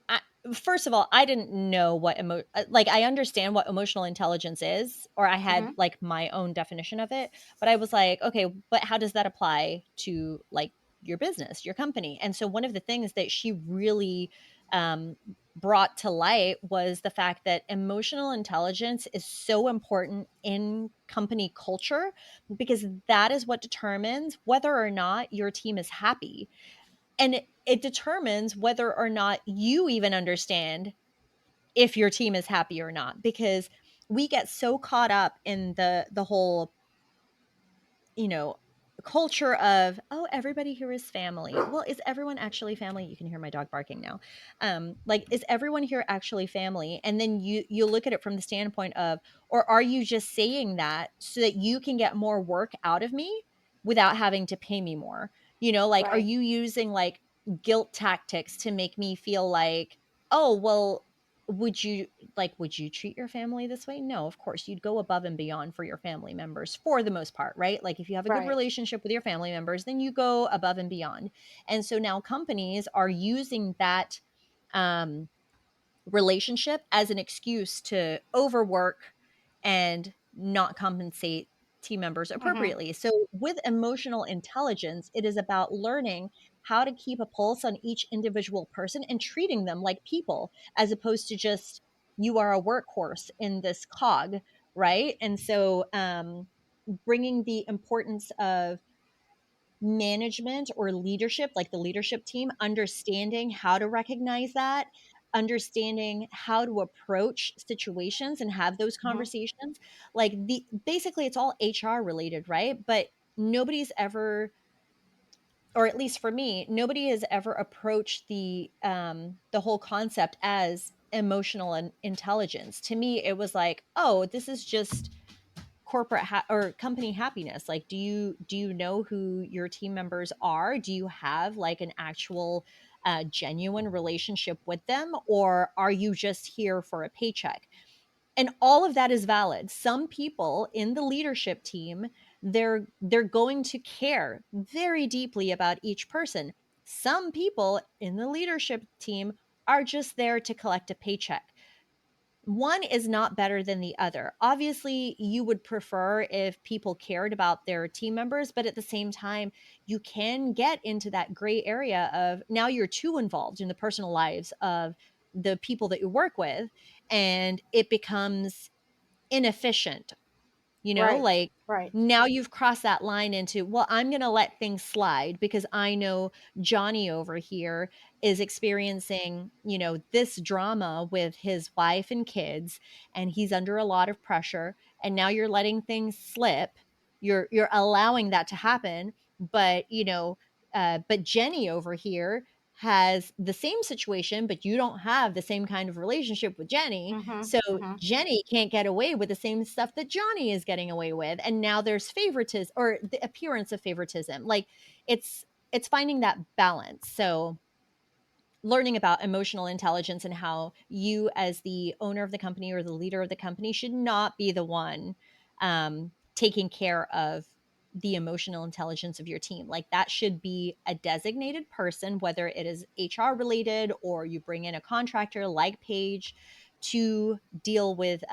[SPEAKER 1] I, first of all, I didn't know what like I understand what emotional intelligence is, or I had
[SPEAKER 2] Mm-hmm.
[SPEAKER 1] like my own definition of it, but I was like, okay, but how does that apply to like your business, your company? And so one of the things that she really um, brought to light was the fact that emotional intelligence is so important in company culture because that is what determines whether or not your team is happy, and it determines whether or not you even understand if your team is happy or not, because we get so caught up in the whole, you know, culture of, oh, everybody here is family. Well, is everyone actually family? You can hear my dog barking now. Like, is everyone here actually family? And then you look at it from the standpoint of, or are you just saying that so that you can get more work out of me without having to pay me more? Like, are
[SPEAKER 2] Right.
[SPEAKER 1] you using like guilt tactics to make me feel like, oh, well, would you treat your family this way? No, of course, you'd go above and beyond for your family members for the most part, right? Like if you have a good
[SPEAKER 2] Right.
[SPEAKER 1] relationship with your family members, then you go above and beyond. And so now companies are using that um, relationship as an excuse to overwork and not compensate team members
[SPEAKER 2] Mm-hmm.
[SPEAKER 1] appropriately. So, with emotional intelligence, it is about learning how to keep a pulse on each individual person and treating them like people, as opposed to just you are a workhorse in this cog, right? And so, bringing the importance of management or leadership, like the leadership team, understanding how to recognize that, understanding how to approach situations and have those
[SPEAKER 2] Mm-hmm.
[SPEAKER 1] conversations. Like the basically it's all HR related, right? But nobody's ever, or at least for me, nobody has ever approached the whole concept as emotional and intelligence. To me, it was like, oh, this is just corporate or company happiness. Like, do you know who your team members are? Do you have like an actual genuine relationship with them, or are you just here for a paycheck? And all of that is valid. Some people in the leadership team, they're going to care very deeply about each person. Some people in the leadership team are just there to collect a paycheck. One is not better than the other. Obviously, you would prefer if people cared about their team members, but at the same time, you can get into that gray area of now you're too involved in the personal lives of the people that you work with, and it becomes inefficient.
[SPEAKER 2] Right.
[SPEAKER 1] Like
[SPEAKER 2] Right.
[SPEAKER 1] now you've crossed that line into, well, I'm going to let things slide because I know Johnny over here is experiencing, this drama with his wife and kids, and he's under a lot of pressure. And now you're letting things slip. You're allowing that to happen. But, but Jenny over here has the same situation, but you don't have the same kind of relationship with Jenny.
[SPEAKER 2] Mm-hmm.
[SPEAKER 1] So
[SPEAKER 2] Mm-hmm.
[SPEAKER 1] Jenny can't get away with the same stuff that Johnny is getting away with. And now there's favoritism, or the appearance of favoritism. Like it's finding that balance. So learning about emotional intelligence and how you as the owner of the company or the leader of the company should not be the one taking care of the emotional intelligence of your team. Like that should be a designated person, whether it is HR related or you bring in a contractor like Paige to deal with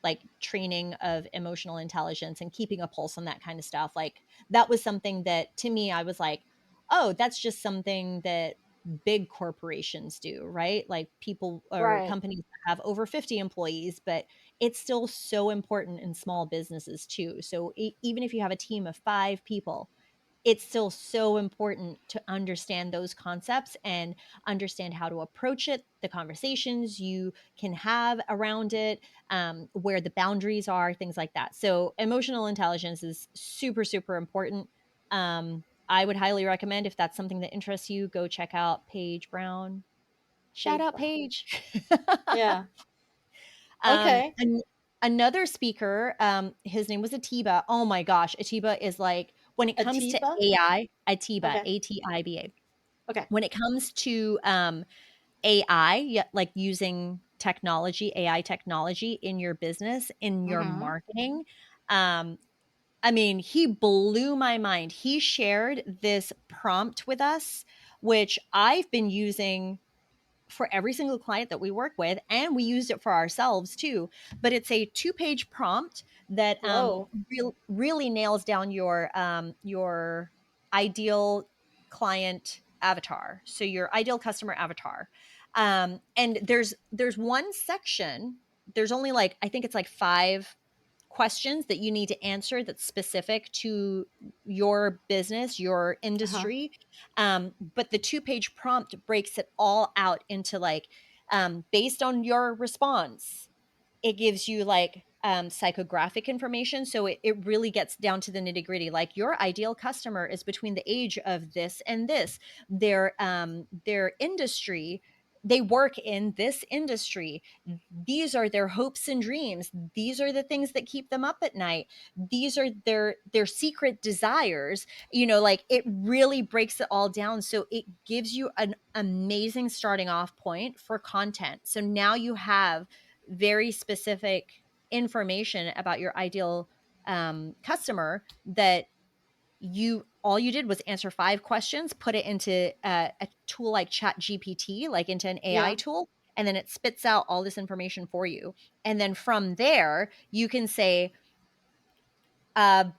[SPEAKER 1] like training of emotional intelligence and keeping a pulse on that kind of stuff. Like that was something that to me, I was like, oh, that's just something that big corporations do, right? Like people or
[SPEAKER 2] Right.
[SPEAKER 1] companies that have over 50 employees, but it's still so important in small businesses too. So even if you have a team of 5 people, it's still so important to understand those concepts and understand how to approach it, the conversations you can have around it, where the boundaries are, things like that. So emotional intelligence is super, super important. I would highly recommend, if that's something that interests you, go check out Paige Brown. Shout
[SPEAKER 2] Page
[SPEAKER 1] out
[SPEAKER 2] Brown.
[SPEAKER 1] Paige.
[SPEAKER 2] Yeah.
[SPEAKER 1] um,
[SPEAKER 2] Okay.
[SPEAKER 1] an- Another speaker, his name was Atiba. Oh my gosh, Atiba is like, when it comes to
[SPEAKER 2] Atiba.
[SPEAKER 1] AI, Atiba,
[SPEAKER 2] Okay.
[SPEAKER 1] Atiba.
[SPEAKER 2] Okay.
[SPEAKER 1] When it comes to AI, like using technology, AI technology in your business, in your
[SPEAKER 2] Mm-hmm.
[SPEAKER 1] marketing, um, I mean, he blew my mind. He shared this prompt with us, which I've been using for every single client that we work with, and we used it for ourselves too. But it's a 2-page prompt that
[SPEAKER 2] Whoa.
[SPEAKER 1] really nails down your ideal client avatar, so your ideal customer avatar. And there's one section. There's only like, I think it's like 5 questions that you need to answer that's specific to your business, your
[SPEAKER 2] Uh-huh.
[SPEAKER 1] industry. But the 2-page prompt breaks it all out into like, based on your response, it gives you like psychographic information. So it really gets down to the nitty gritty. Like your ideal customer is between the age of this and this. Their industry, they work in this industry. These are their hopes and dreams. These are the things that keep them up at night. These are their secret desires. Like it really breaks it all down. So it gives you an amazing starting off point for content. So now you have very specific information about your ideal customer, that you all you did was answer 5 questions, put it into a tool like Chat GPT, like into an AI
[SPEAKER 2] Yeah.
[SPEAKER 1] tool, and then it spits out all this information for you. And then from there, you can say,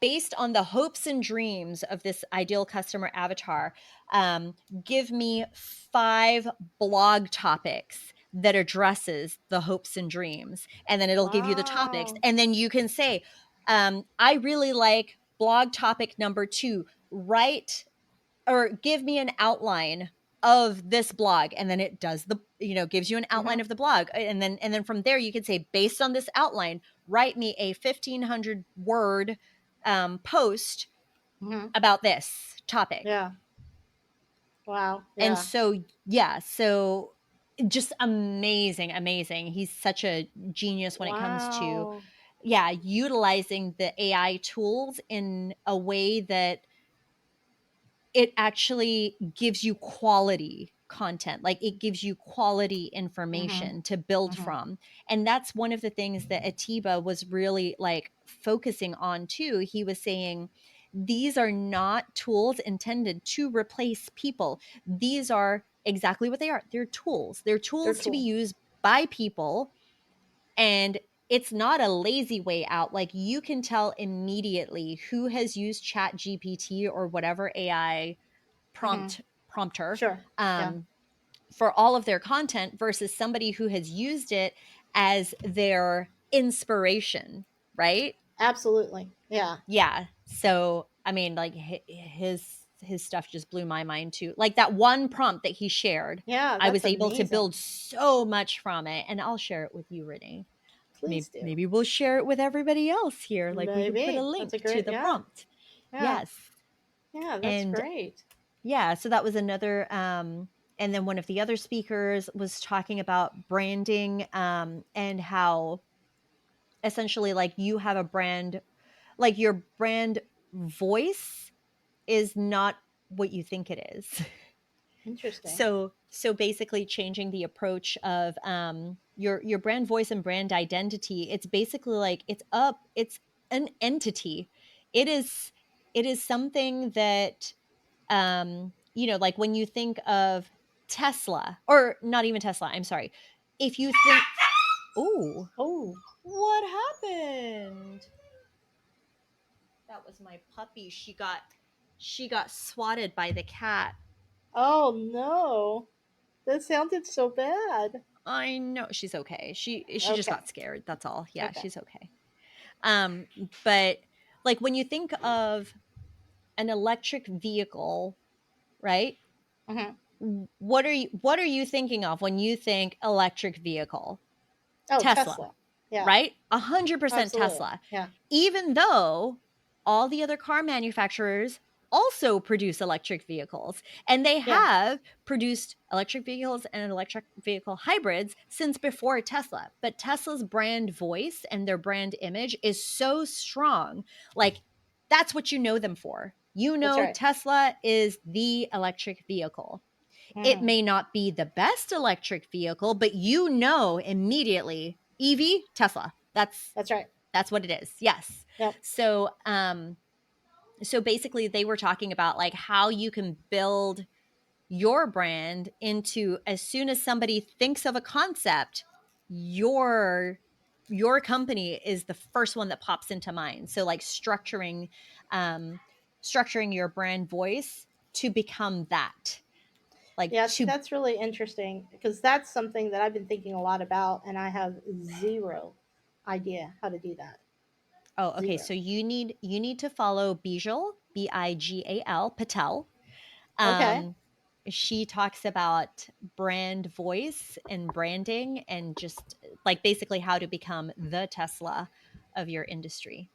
[SPEAKER 1] based on the hopes and dreams of this ideal customer avatar, give me 5 blog topics that addresses the hopes and dreams. And then it'll give you the topics.
[SPEAKER 2] Wow.
[SPEAKER 1] And then you can say, I really like blog topic number 2. Write or give me an outline of this blog, and then it does gives you an outline
[SPEAKER 2] Mm-hmm.
[SPEAKER 1] of the blog, and then from there you can say, based on this outline, write me a 1,500 word post
[SPEAKER 2] Mm-hmm.
[SPEAKER 1] about this topic.
[SPEAKER 2] Yeah. Wow.
[SPEAKER 1] And
[SPEAKER 2] Yeah.
[SPEAKER 1] so yeah, so just amazing. He's such a genius when it comes to,
[SPEAKER 2] Wow.
[SPEAKER 1] yeah, utilizing the AI tools in a way that it actually gives you quality content. Like it gives you quality
[SPEAKER 2] Mm-hmm.
[SPEAKER 1] information to build
[SPEAKER 2] Mm-hmm.
[SPEAKER 1] from. And that's one of the things that Atiba was really like focusing on too. He was saying, these are not tools intended to replace people. These are exactly what they are. They're tools. They're
[SPEAKER 2] They're
[SPEAKER 1] tools to be
[SPEAKER 2] tools.
[SPEAKER 1] used by people, and it's not a lazy way out. Like you can tell immediately who has used Chat GPT or whatever AI
[SPEAKER 2] Mm-hmm.
[SPEAKER 1] prompter,
[SPEAKER 2] Sure. Yeah.
[SPEAKER 1] um, for all of their content versus somebody who has used it as their inspiration, right?
[SPEAKER 2] Absolutely. Yeah.
[SPEAKER 1] Yeah. So I mean, like his stuff just blew my mind too. Like that one prompt that he shared,
[SPEAKER 2] Yeah.
[SPEAKER 1] I
[SPEAKER 2] That's
[SPEAKER 1] was able to
[SPEAKER 2] amazing.
[SPEAKER 1] build so much from it, and I'll share it with you, Renee.
[SPEAKER 2] Please do.
[SPEAKER 1] Maybe we'll share it with everybody else here. Like we can put a
[SPEAKER 2] Maybe. That's a
[SPEAKER 1] link to
[SPEAKER 2] great.
[SPEAKER 1] the
[SPEAKER 2] Yeah.
[SPEAKER 1] prompt.
[SPEAKER 2] Yeah.
[SPEAKER 1] Yes.
[SPEAKER 2] Yeah. That's
[SPEAKER 1] And
[SPEAKER 2] great.
[SPEAKER 1] yeah, so that was another, and then one of the other speakers was talking about branding, and how essentially like you have a brand, like your brand voice is not what you think it is.
[SPEAKER 2] Interesting.
[SPEAKER 1] So basically changing the approach of your brand voice and brand identity. It's basically like it's an entity. It is it is something that, like when you think of Tesla, or not even Tesla, I'm sorry. If you think, oh,
[SPEAKER 2] Oh.
[SPEAKER 1] what happened? That was my puppy. She got swatted by the cat.
[SPEAKER 2] Oh no. That sounded so bad.
[SPEAKER 1] I know. She's okay. She just
[SPEAKER 2] Okay.
[SPEAKER 1] got scared. That's all. Yeah,
[SPEAKER 2] Okay.
[SPEAKER 1] she's okay. Um, but like when you think of an electric vehicle, right?
[SPEAKER 2] Hmm.
[SPEAKER 1] What are you thinking of when you think electric vehicle?
[SPEAKER 2] Oh,
[SPEAKER 1] Tesla,
[SPEAKER 2] Tesla. Yeah,
[SPEAKER 1] right? 100%
[SPEAKER 2] absolutely.
[SPEAKER 1] Tesla.
[SPEAKER 2] Yeah.
[SPEAKER 1] Even though all the other car manufacturers also produce electric vehicles, and they
[SPEAKER 2] Yeah.
[SPEAKER 1] have produced electric vehicles and electric vehicle hybrids since before Tesla. But Tesla's brand voice and their brand image is so strong. Like, that's what you know them for. You
[SPEAKER 2] That's
[SPEAKER 1] know,
[SPEAKER 2] right.
[SPEAKER 1] Tesla is the electric vehicle. It
[SPEAKER 2] Hmm.
[SPEAKER 1] may not be the best electric vehicle, but you know immediately EV, Tesla.
[SPEAKER 2] That's right.
[SPEAKER 1] That's what it is. Yes.
[SPEAKER 2] Yep.
[SPEAKER 1] So so basically they were talking about like how you can build your brand into, as soon as somebody thinks of a concept, your your company is the first one that pops into mind. So like um structuring your brand voice to become that. Like
[SPEAKER 2] Yeah, see,
[SPEAKER 1] to
[SPEAKER 2] that's really interesting because that's something that I've been thinking a lot about, and I have zero idea how to do that.
[SPEAKER 1] Oh, okay.
[SPEAKER 2] Zero.
[SPEAKER 1] So you need to follow Bijal, Bigal, Patel.
[SPEAKER 2] Okay.
[SPEAKER 1] Um, she talks about brand voice and branding, and just like basically how to become the Tesla of your industry.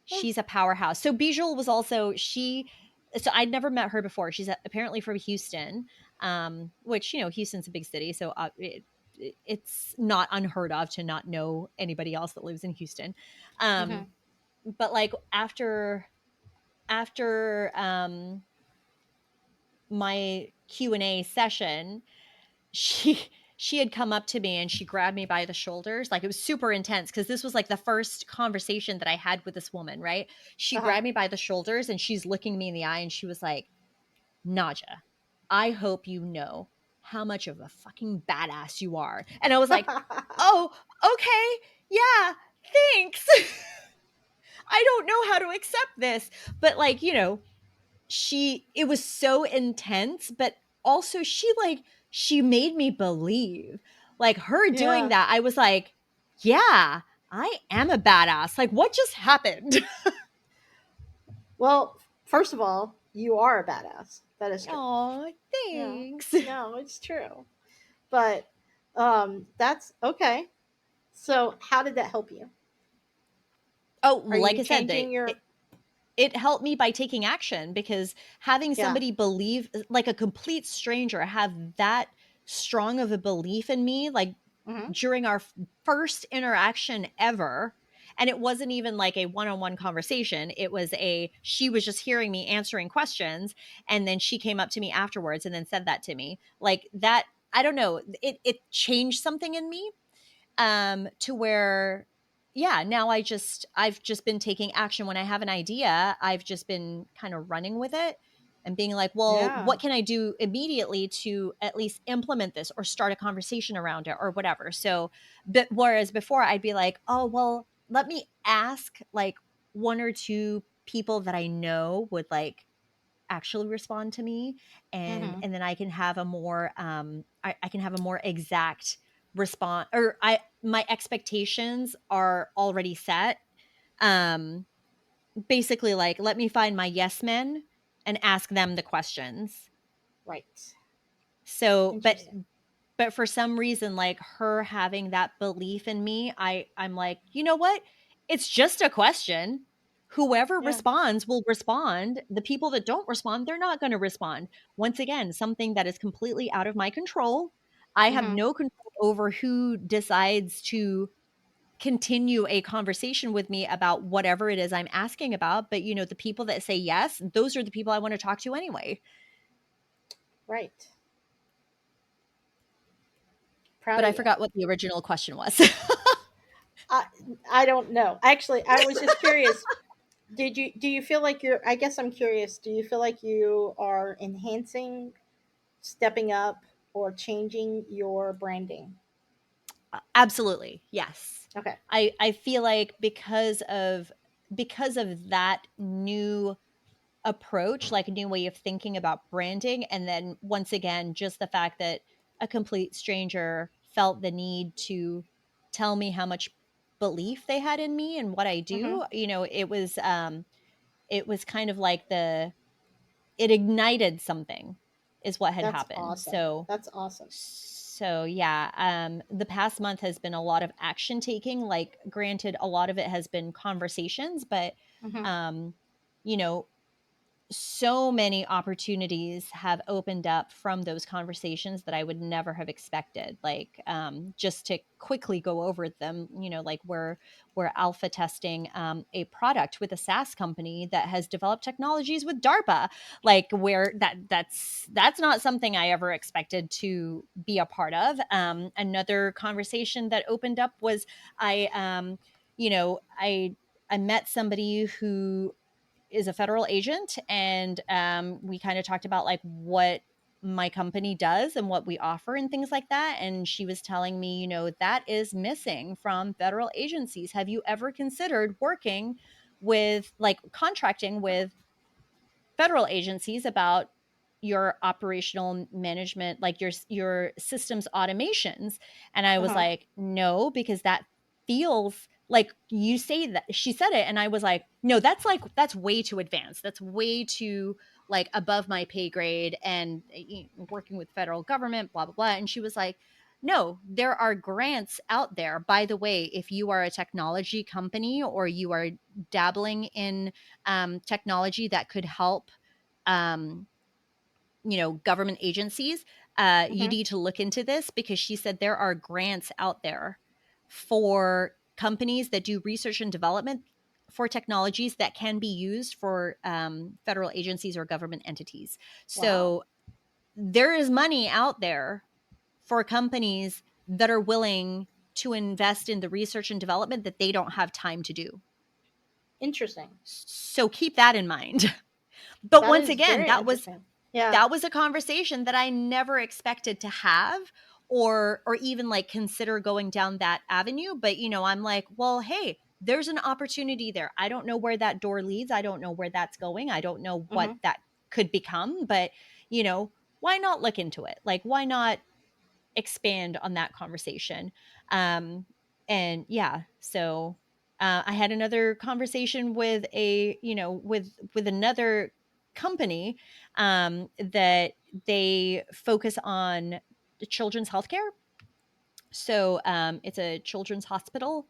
[SPEAKER 2] Hmm.
[SPEAKER 1] She's a powerhouse. So Bijal was also she. So I'd never met her before. She's apparently from Houston, which Houston's a big city, so it's not unheard of to not know anybody else that lives in Houston.
[SPEAKER 2] Hmm.
[SPEAKER 1] Um, but like after my Q&A session, she she had come up to me and she grabbed me by the shoulders. Like, it was super intense because this was like the first conversation that I had with this woman, right? She
[SPEAKER 2] Uh huh.
[SPEAKER 1] grabbed me by the shoulders and she's looking me in the eye and she was like, Nadja, I hope you know how much of a fucking badass you are. And I was like, oh, okay, yeah, thanks. I don't know how to accept this. But like, it was so intense, but also she made me believe. Like, her doing
[SPEAKER 2] Yeah.
[SPEAKER 1] that, I was like, yeah, I am a badass. Like, what just happened?
[SPEAKER 2] Well, first of all, you are a badass. That is true.
[SPEAKER 1] Oh,
[SPEAKER 2] Yeah.
[SPEAKER 1] thanks.
[SPEAKER 2] No, it's true. But that's okay. So, how did that help you?
[SPEAKER 1] Oh,
[SPEAKER 2] Are
[SPEAKER 1] like
[SPEAKER 2] you
[SPEAKER 1] I said,
[SPEAKER 2] changing your?
[SPEAKER 1] it helped me by taking action, because having
[SPEAKER 2] Yeah.
[SPEAKER 1] somebody believe, like a complete stranger, have that strong of a belief in me, like
[SPEAKER 2] Hmm.
[SPEAKER 1] during our first interaction ever. And it wasn't even like a one-on-one conversation. She was just hearing me answering questions. And then she came up to me afterwards and then said that to me. Like that, I don't know, it changed something in me, to where, yeah, now I've just been taking action. When I have an idea, I've just been kind of running with it and being like, well,
[SPEAKER 2] Yeah.
[SPEAKER 1] what can I do immediately to at least implement this or start a conversation around it or whatever. So, but whereas before I'd be like, oh, well, let me ask like one or two people that I know would like actually respond to me,
[SPEAKER 2] Hmm.
[SPEAKER 1] and then I can have a more I can have a more exact response, or I my expectations are already set. um Basically, like, let me find my yes men and ask them the questions.
[SPEAKER 2] Right.
[SPEAKER 1] So
[SPEAKER 2] Interesting.
[SPEAKER 1] but for some reason, like, her having that belief in me, I'm like, you know what, it's just a question. Whoever
[SPEAKER 2] Yeah.
[SPEAKER 1] responds will respond. The people that don't respond, they're not going to respond. Once again, something that is completely out of my control. I have
[SPEAKER 2] Hmm.
[SPEAKER 1] no control over who decides to continue a conversation with me about whatever it is I'm asking about. But the people that say yes, those are the people I want to talk to anyway.
[SPEAKER 2] Right. Proud
[SPEAKER 1] But
[SPEAKER 2] of
[SPEAKER 1] I
[SPEAKER 2] you.
[SPEAKER 1] forgot what the original question was.
[SPEAKER 2] I I don't know. Actually, I was just curious do you feel like you're, I guess I'm curious, do you feel like you are enhancing, stepping up, or changing your branding?
[SPEAKER 1] Absolutely. Yes.
[SPEAKER 2] Okay.
[SPEAKER 1] I feel like because of that new approach, like a new way of thinking about branding, and then once again, just the fact that a complete stranger felt the need to tell me how much belief they had in me and what I
[SPEAKER 2] Mm-hmm.
[SPEAKER 1] do, it was kind of like it ignited something is what had
[SPEAKER 2] That's
[SPEAKER 1] happened.
[SPEAKER 2] awesome.
[SPEAKER 1] So
[SPEAKER 2] That's awesome.
[SPEAKER 1] yeah, the past month has been a lot of action taking. Like, granted, a lot of it has been conversations, but
[SPEAKER 2] Mm-hmm.
[SPEAKER 1] um, you know, so many opportunities have opened up from those conversations that I would never have expected. Like, just to quickly go over them, like we're alpha testing a product with a SaaS company that has developed technologies with DARPA. Like, where that's not something I ever expected to be a part of. Another conversation that opened up was I, you know, I met somebody who is a federal agent, and we kind of talked about like what my company does and what we offer and things like that, and she was telling me, that is missing from federal agencies. Have you ever considered working with, like, contracting with federal agencies about your operational management, like your systems automations? And I was
[SPEAKER 2] Uh-huh.
[SPEAKER 1] like, no, because that feels like, you say that, she said it, and I was like, no, that's way too advanced, that's way too, like, above my pay grade, and working with federal government, blah blah blah. And she was like, no, there are grants out there, by the way, if you are a technology company or you are dabbling in technology that could help, um, government agencies, you
[SPEAKER 2] Mm-hmm.
[SPEAKER 1] need to look into this, because she said there are grants out there for companies that do research and development for technologies that can be used for federal agencies or government entities.
[SPEAKER 2] Wow.
[SPEAKER 1] So there is money out there for companies that are willing to invest in the research and development that they don't have time to do.
[SPEAKER 2] Interesting.
[SPEAKER 1] So keep that in mind. But
[SPEAKER 2] That
[SPEAKER 1] once
[SPEAKER 2] is
[SPEAKER 1] again,
[SPEAKER 2] very interesting. Yeah.
[SPEAKER 1] that was a conversation that I never expected to have, or even like consider going down that avenue. But I'm like, well, hey, there's an opportunity there. I don't know where that door leads. I don't know where that's going. I don't know what
[SPEAKER 2] Mm-hmm.
[SPEAKER 1] that could become, but why not look into it? Like, why not expand on that conversation? And yeah, so I had another conversation with with another company, that they focus on children's healthcare. So it's a children's hospital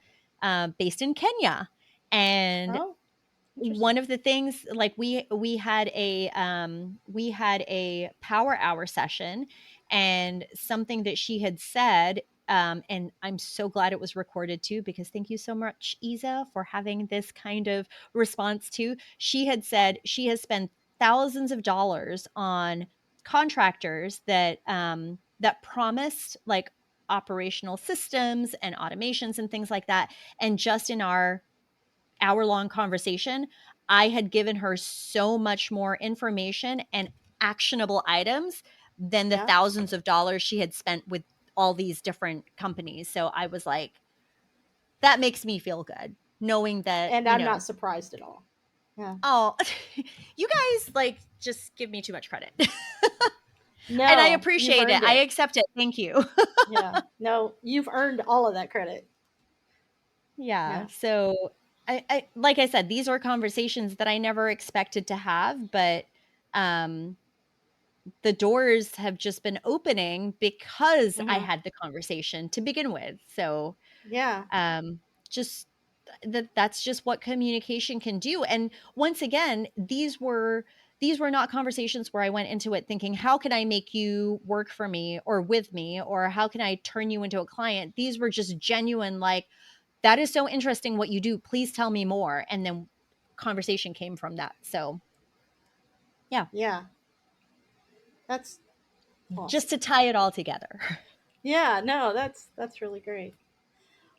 [SPEAKER 1] based in Kenya. And
[SPEAKER 2] Oh, interesting.
[SPEAKER 1] one of the things, like, we had a power hour session, and something that she had said, and I'm so glad it was recorded too, because thank you so much, Isa, for having this kind of response too. She had said she has spent thousands of dollars on contractors that promised, like, operational systems and automations and things like that. And just in our hour-long conversation, I had given her so much more information and actionable items than the
[SPEAKER 2] Yeah.
[SPEAKER 1] thousands of dollars she had spent with all these different companies. So I was like, that makes me feel good knowing that,
[SPEAKER 2] And I'm not surprised at all. Yeah.
[SPEAKER 1] oh, you guys, like, just give me too much credit. And I
[SPEAKER 2] No, you've
[SPEAKER 1] appreciate it.
[SPEAKER 2] earned
[SPEAKER 1] I
[SPEAKER 2] it.
[SPEAKER 1] accept it. Thank you.
[SPEAKER 2] Yeah. No, you've earned all of that credit.
[SPEAKER 1] Yeah.
[SPEAKER 2] Yeah.
[SPEAKER 1] So like I said, these are conversations that I never expected to have, but um the doors have just been opening because I
[SPEAKER 2] Mm-hmm.
[SPEAKER 1] had the conversation to begin with. So,
[SPEAKER 2] Yeah.
[SPEAKER 1] um, just that's just what communication can do. And once again, these were not conversations where I went into it thinking, how can I make you work for me or with me, or how can I turn you into a client? These were just genuine, like, that is so interesting what you do. Please tell me more. And then conversation came from that. So, yeah,
[SPEAKER 2] Yeah. That's
[SPEAKER 1] just
[SPEAKER 2] awesome.
[SPEAKER 1] to tie it all together.
[SPEAKER 2] Yeah, no, that's really great.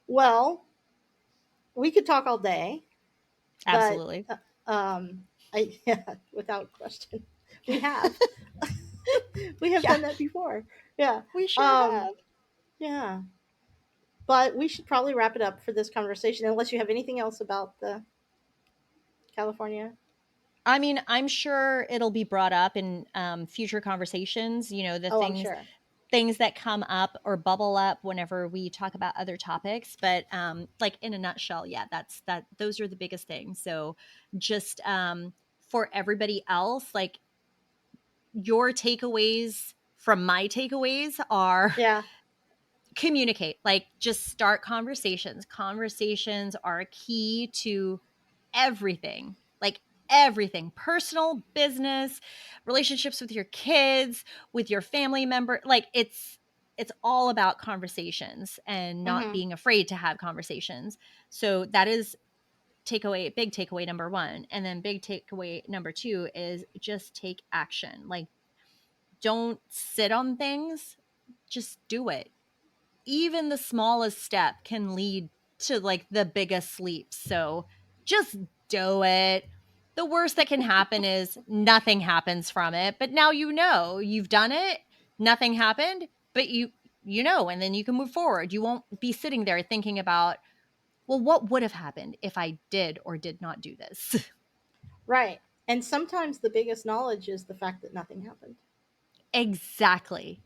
[SPEAKER 2] Well, we could talk all day, but
[SPEAKER 1] Absolutely.
[SPEAKER 2] Yeah, without question, we have. We have
[SPEAKER 1] Yeah,
[SPEAKER 2] done that before. Yeah.
[SPEAKER 1] we sure
[SPEAKER 2] Um,
[SPEAKER 1] have.
[SPEAKER 2] yeah. But we should probably wrap it up for this conversation, unless you have anything else about the California.
[SPEAKER 1] I mean, I'm sure it'll be brought up in future conversations. The
[SPEAKER 2] Oh, I'm
[SPEAKER 1] things
[SPEAKER 2] sure.
[SPEAKER 1] things that come up or bubble up whenever we talk about other topics. But like in a nutshell, yeah, those are the biggest things. So just for everybody else, like your takeaways from my takeaways are
[SPEAKER 2] Yeah.
[SPEAKER 1] communicate, like just start conversations. Conversations are key to everything, like everything, personal, business, relationships with your kids, with your family member. Like it's all about conversations and not
[SPEAKER 2] Mm-hmm.
[SPEAKER 1] being afraid to have conversations. So that is big takeaway number 1. And then big takeaway number 2 is just take action. Like don't sit on things, just do it. Even the smallest step can lead to like the biggest leaps. So just do it. The worst that can happen is nothing happens from it, but now you've done it, nothing happened, but and then you can move forward. You won't be sitting there thinking about, well, what would have happened if I did or did not do this?
[SPEAKER 2] Right. And sometimes the biggest knowledge is the fact that nothing happened.
[SPEAKER 1] Exactly.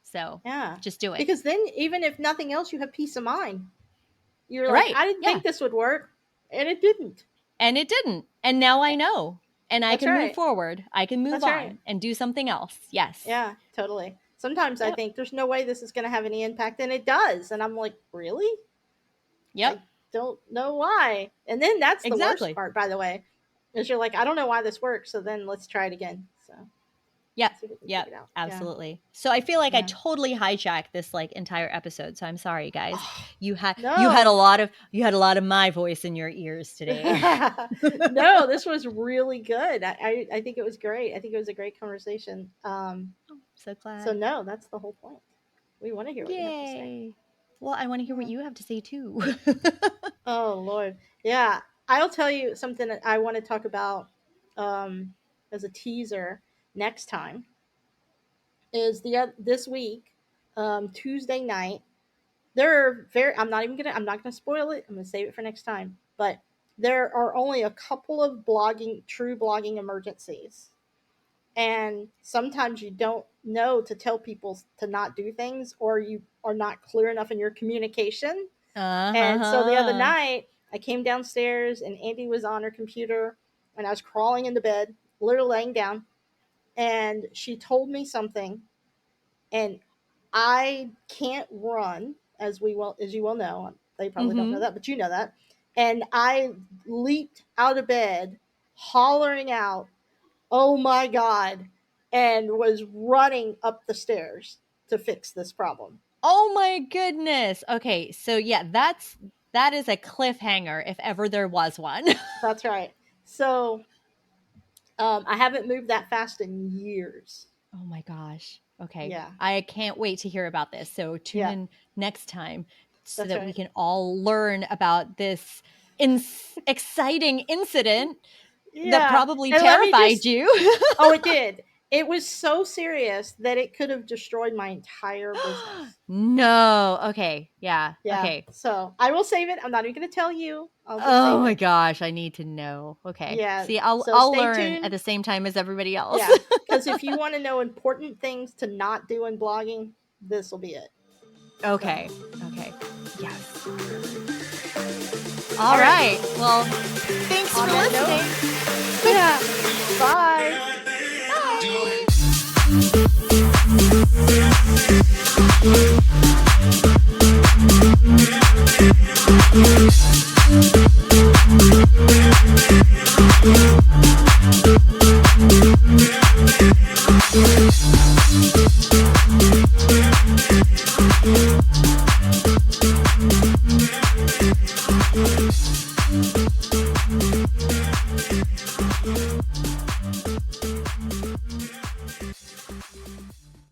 [SPEAKER 1] So
[SPEAKER 2] Yeah.
[SPEAKER 1] just do it.
[SPEAKER 2] Because then, even if nothing else, you have peace of mind. You're like,
[SPEAKER 1] Right.
[SPEAKER 2] I didn't
[SPEAKER 1] Yeah.
[SPEAKER 2] think this would work, and it didn't.
[SPEAKER 1] And it didn't. And now I know. And I
[SPEAKER 2] That's
[SPEAKER 1] can move
[SPEAKER 2] right.
[SPEAKER 1] forward. I can move
[SPEAKER 2] That's right.
[SPEAKER 1] on and do something else. Yes.
[SPEAKER 2] Yeah, totally. Sometimes I
[SPEAKER 1] Yep.
[SPEAKER 2] think there's no way this is going to have any impact, and it does. And I'm like, really?
[SPEAKER 1] Yep.
[SPEAKER 2] I don't know why. And then that's the worst
[SPEAKER 1] Exactly.
[SPEAKER 2] part, by the way, is you're like, I don't know why this works, so then let's try it again. So
[SPEAKER 1] Yep.
[SPEAKER 2] see if we can
[SPEAKER 1] Yep.
[SPEAKER 2] figure it out.
[SPEAKER 1] Absolutely. So I feel like I
[SPEAKER 2] Yeah.
[SPEAKER 1] totally hijacked this like entire episode. So I'm sorry, guys. You had
[SPEAKER 2] No.
[SPEAKER 1] a lot of my voice in your ears today.
[SPEAKER 2] No, this was really good. I think it was great. I think it was a great conversation.
[SPEAKER 1] So glad.
[SPEAKER 2] So no, that's the whole point. We want to hear what you have to say.
[SPEAKER 1] Yay. Well, I want to hear what
[SPEAKER 2] Yeah.
[SPEAKER 1] you have to say too.
[SPEAKER 2] Oh Lord, yeah. I'll tell you something that I want to talk about as a teaser next time. Is this week, Tuesday night. There are I'm not gonna spoil it. I'm gonna save it for next time. But there are only a couple of true blogging emergencies. And sometimes you don't know to tell people to not do things, or you are not clear enough in your communication. And so the other
[SPEAKER 1] Uh-huh.
[SPEAKER 2] night, I came downstairs and Andy was on her computer, and I was crawling into bed, literally laying down, and she told me something, and I can't run, as you well know. They probably don't know
[SPEAKER 1] Mm-hmm.
[SPEAKER 2] that, but you know that. And I leaped out of bed, hollering out, "Oh my God," and was running up the stairs to fix this problem.
[SPEAKER 1] Oh my goodness. Okay, so yeah, that is a cliffhanger if ever there was one.
[SPEAKER 2] That's right. So I haven't moved that fast in years.
[SPEAKER 1] Oh my gosh. Okay.
[SPEAKER 2] Yeah.
[SPEAKER 1] I can't wait to hear about this. So tune
[SPEAKER 2] Yeah.
[SPEAKER 1] in next time so
[SPEAKER 2] That's
[SPEAKER 1] that we
[SPEAKER 2] right.
[SPEAKER 1] can all learn about this exciting incident that
[SPEAKER 2] Yeah.
[SPEAKER 1] probably
[SPEAKER 2] And let me
[SPEAKER 1] terrified
[SPEAKER 2] just,
[SPEAKER 1] you.
[SPEAKER 2] oh, it did. It was so serious that it could have destroyed my entire business.
[SPEAKER 1] No. Okay. Yeah.
[SPEAKER 2] Yeah.
[SPEAKER 1] Okay.
[SPEAKER 2] So I will save it. I'm not even going to tell you. I'll just
[SPEAKER 1] Oh
[SPEAKER 2] save
[SPEAKER 1] my
[SPEAKER 2] it.
[SPEAKER 1] gosh, I need to know. Okay.
[SPEAKER 2] Yeah.
[SPEAKER 1] See, I'll
[SPEAKER 2] So
[SPEAKER 1] I'll
[SPEAKER 2] stay
[SPEAKER 1] learn at
[SPEAKER 2] tuned.
[SPEAKER 1] the same time as everybody else.
[SPEAKER 2] Yeah. Because if you want to know important things to not do in blogging, this will be it.
[SPEAKER 1] Okay. Okay. Yes.
[SPEAKER 2] All
[SPEAKER 1] All
[SPEAKER 2] right.
[SPEAKER 1] right. Well, thanks for
[SPEAKER 2] On that
[SPEAKER 1] listening.
[SPEAKER 2] Yeah. Bye.
[SPEAKER 1] Bye.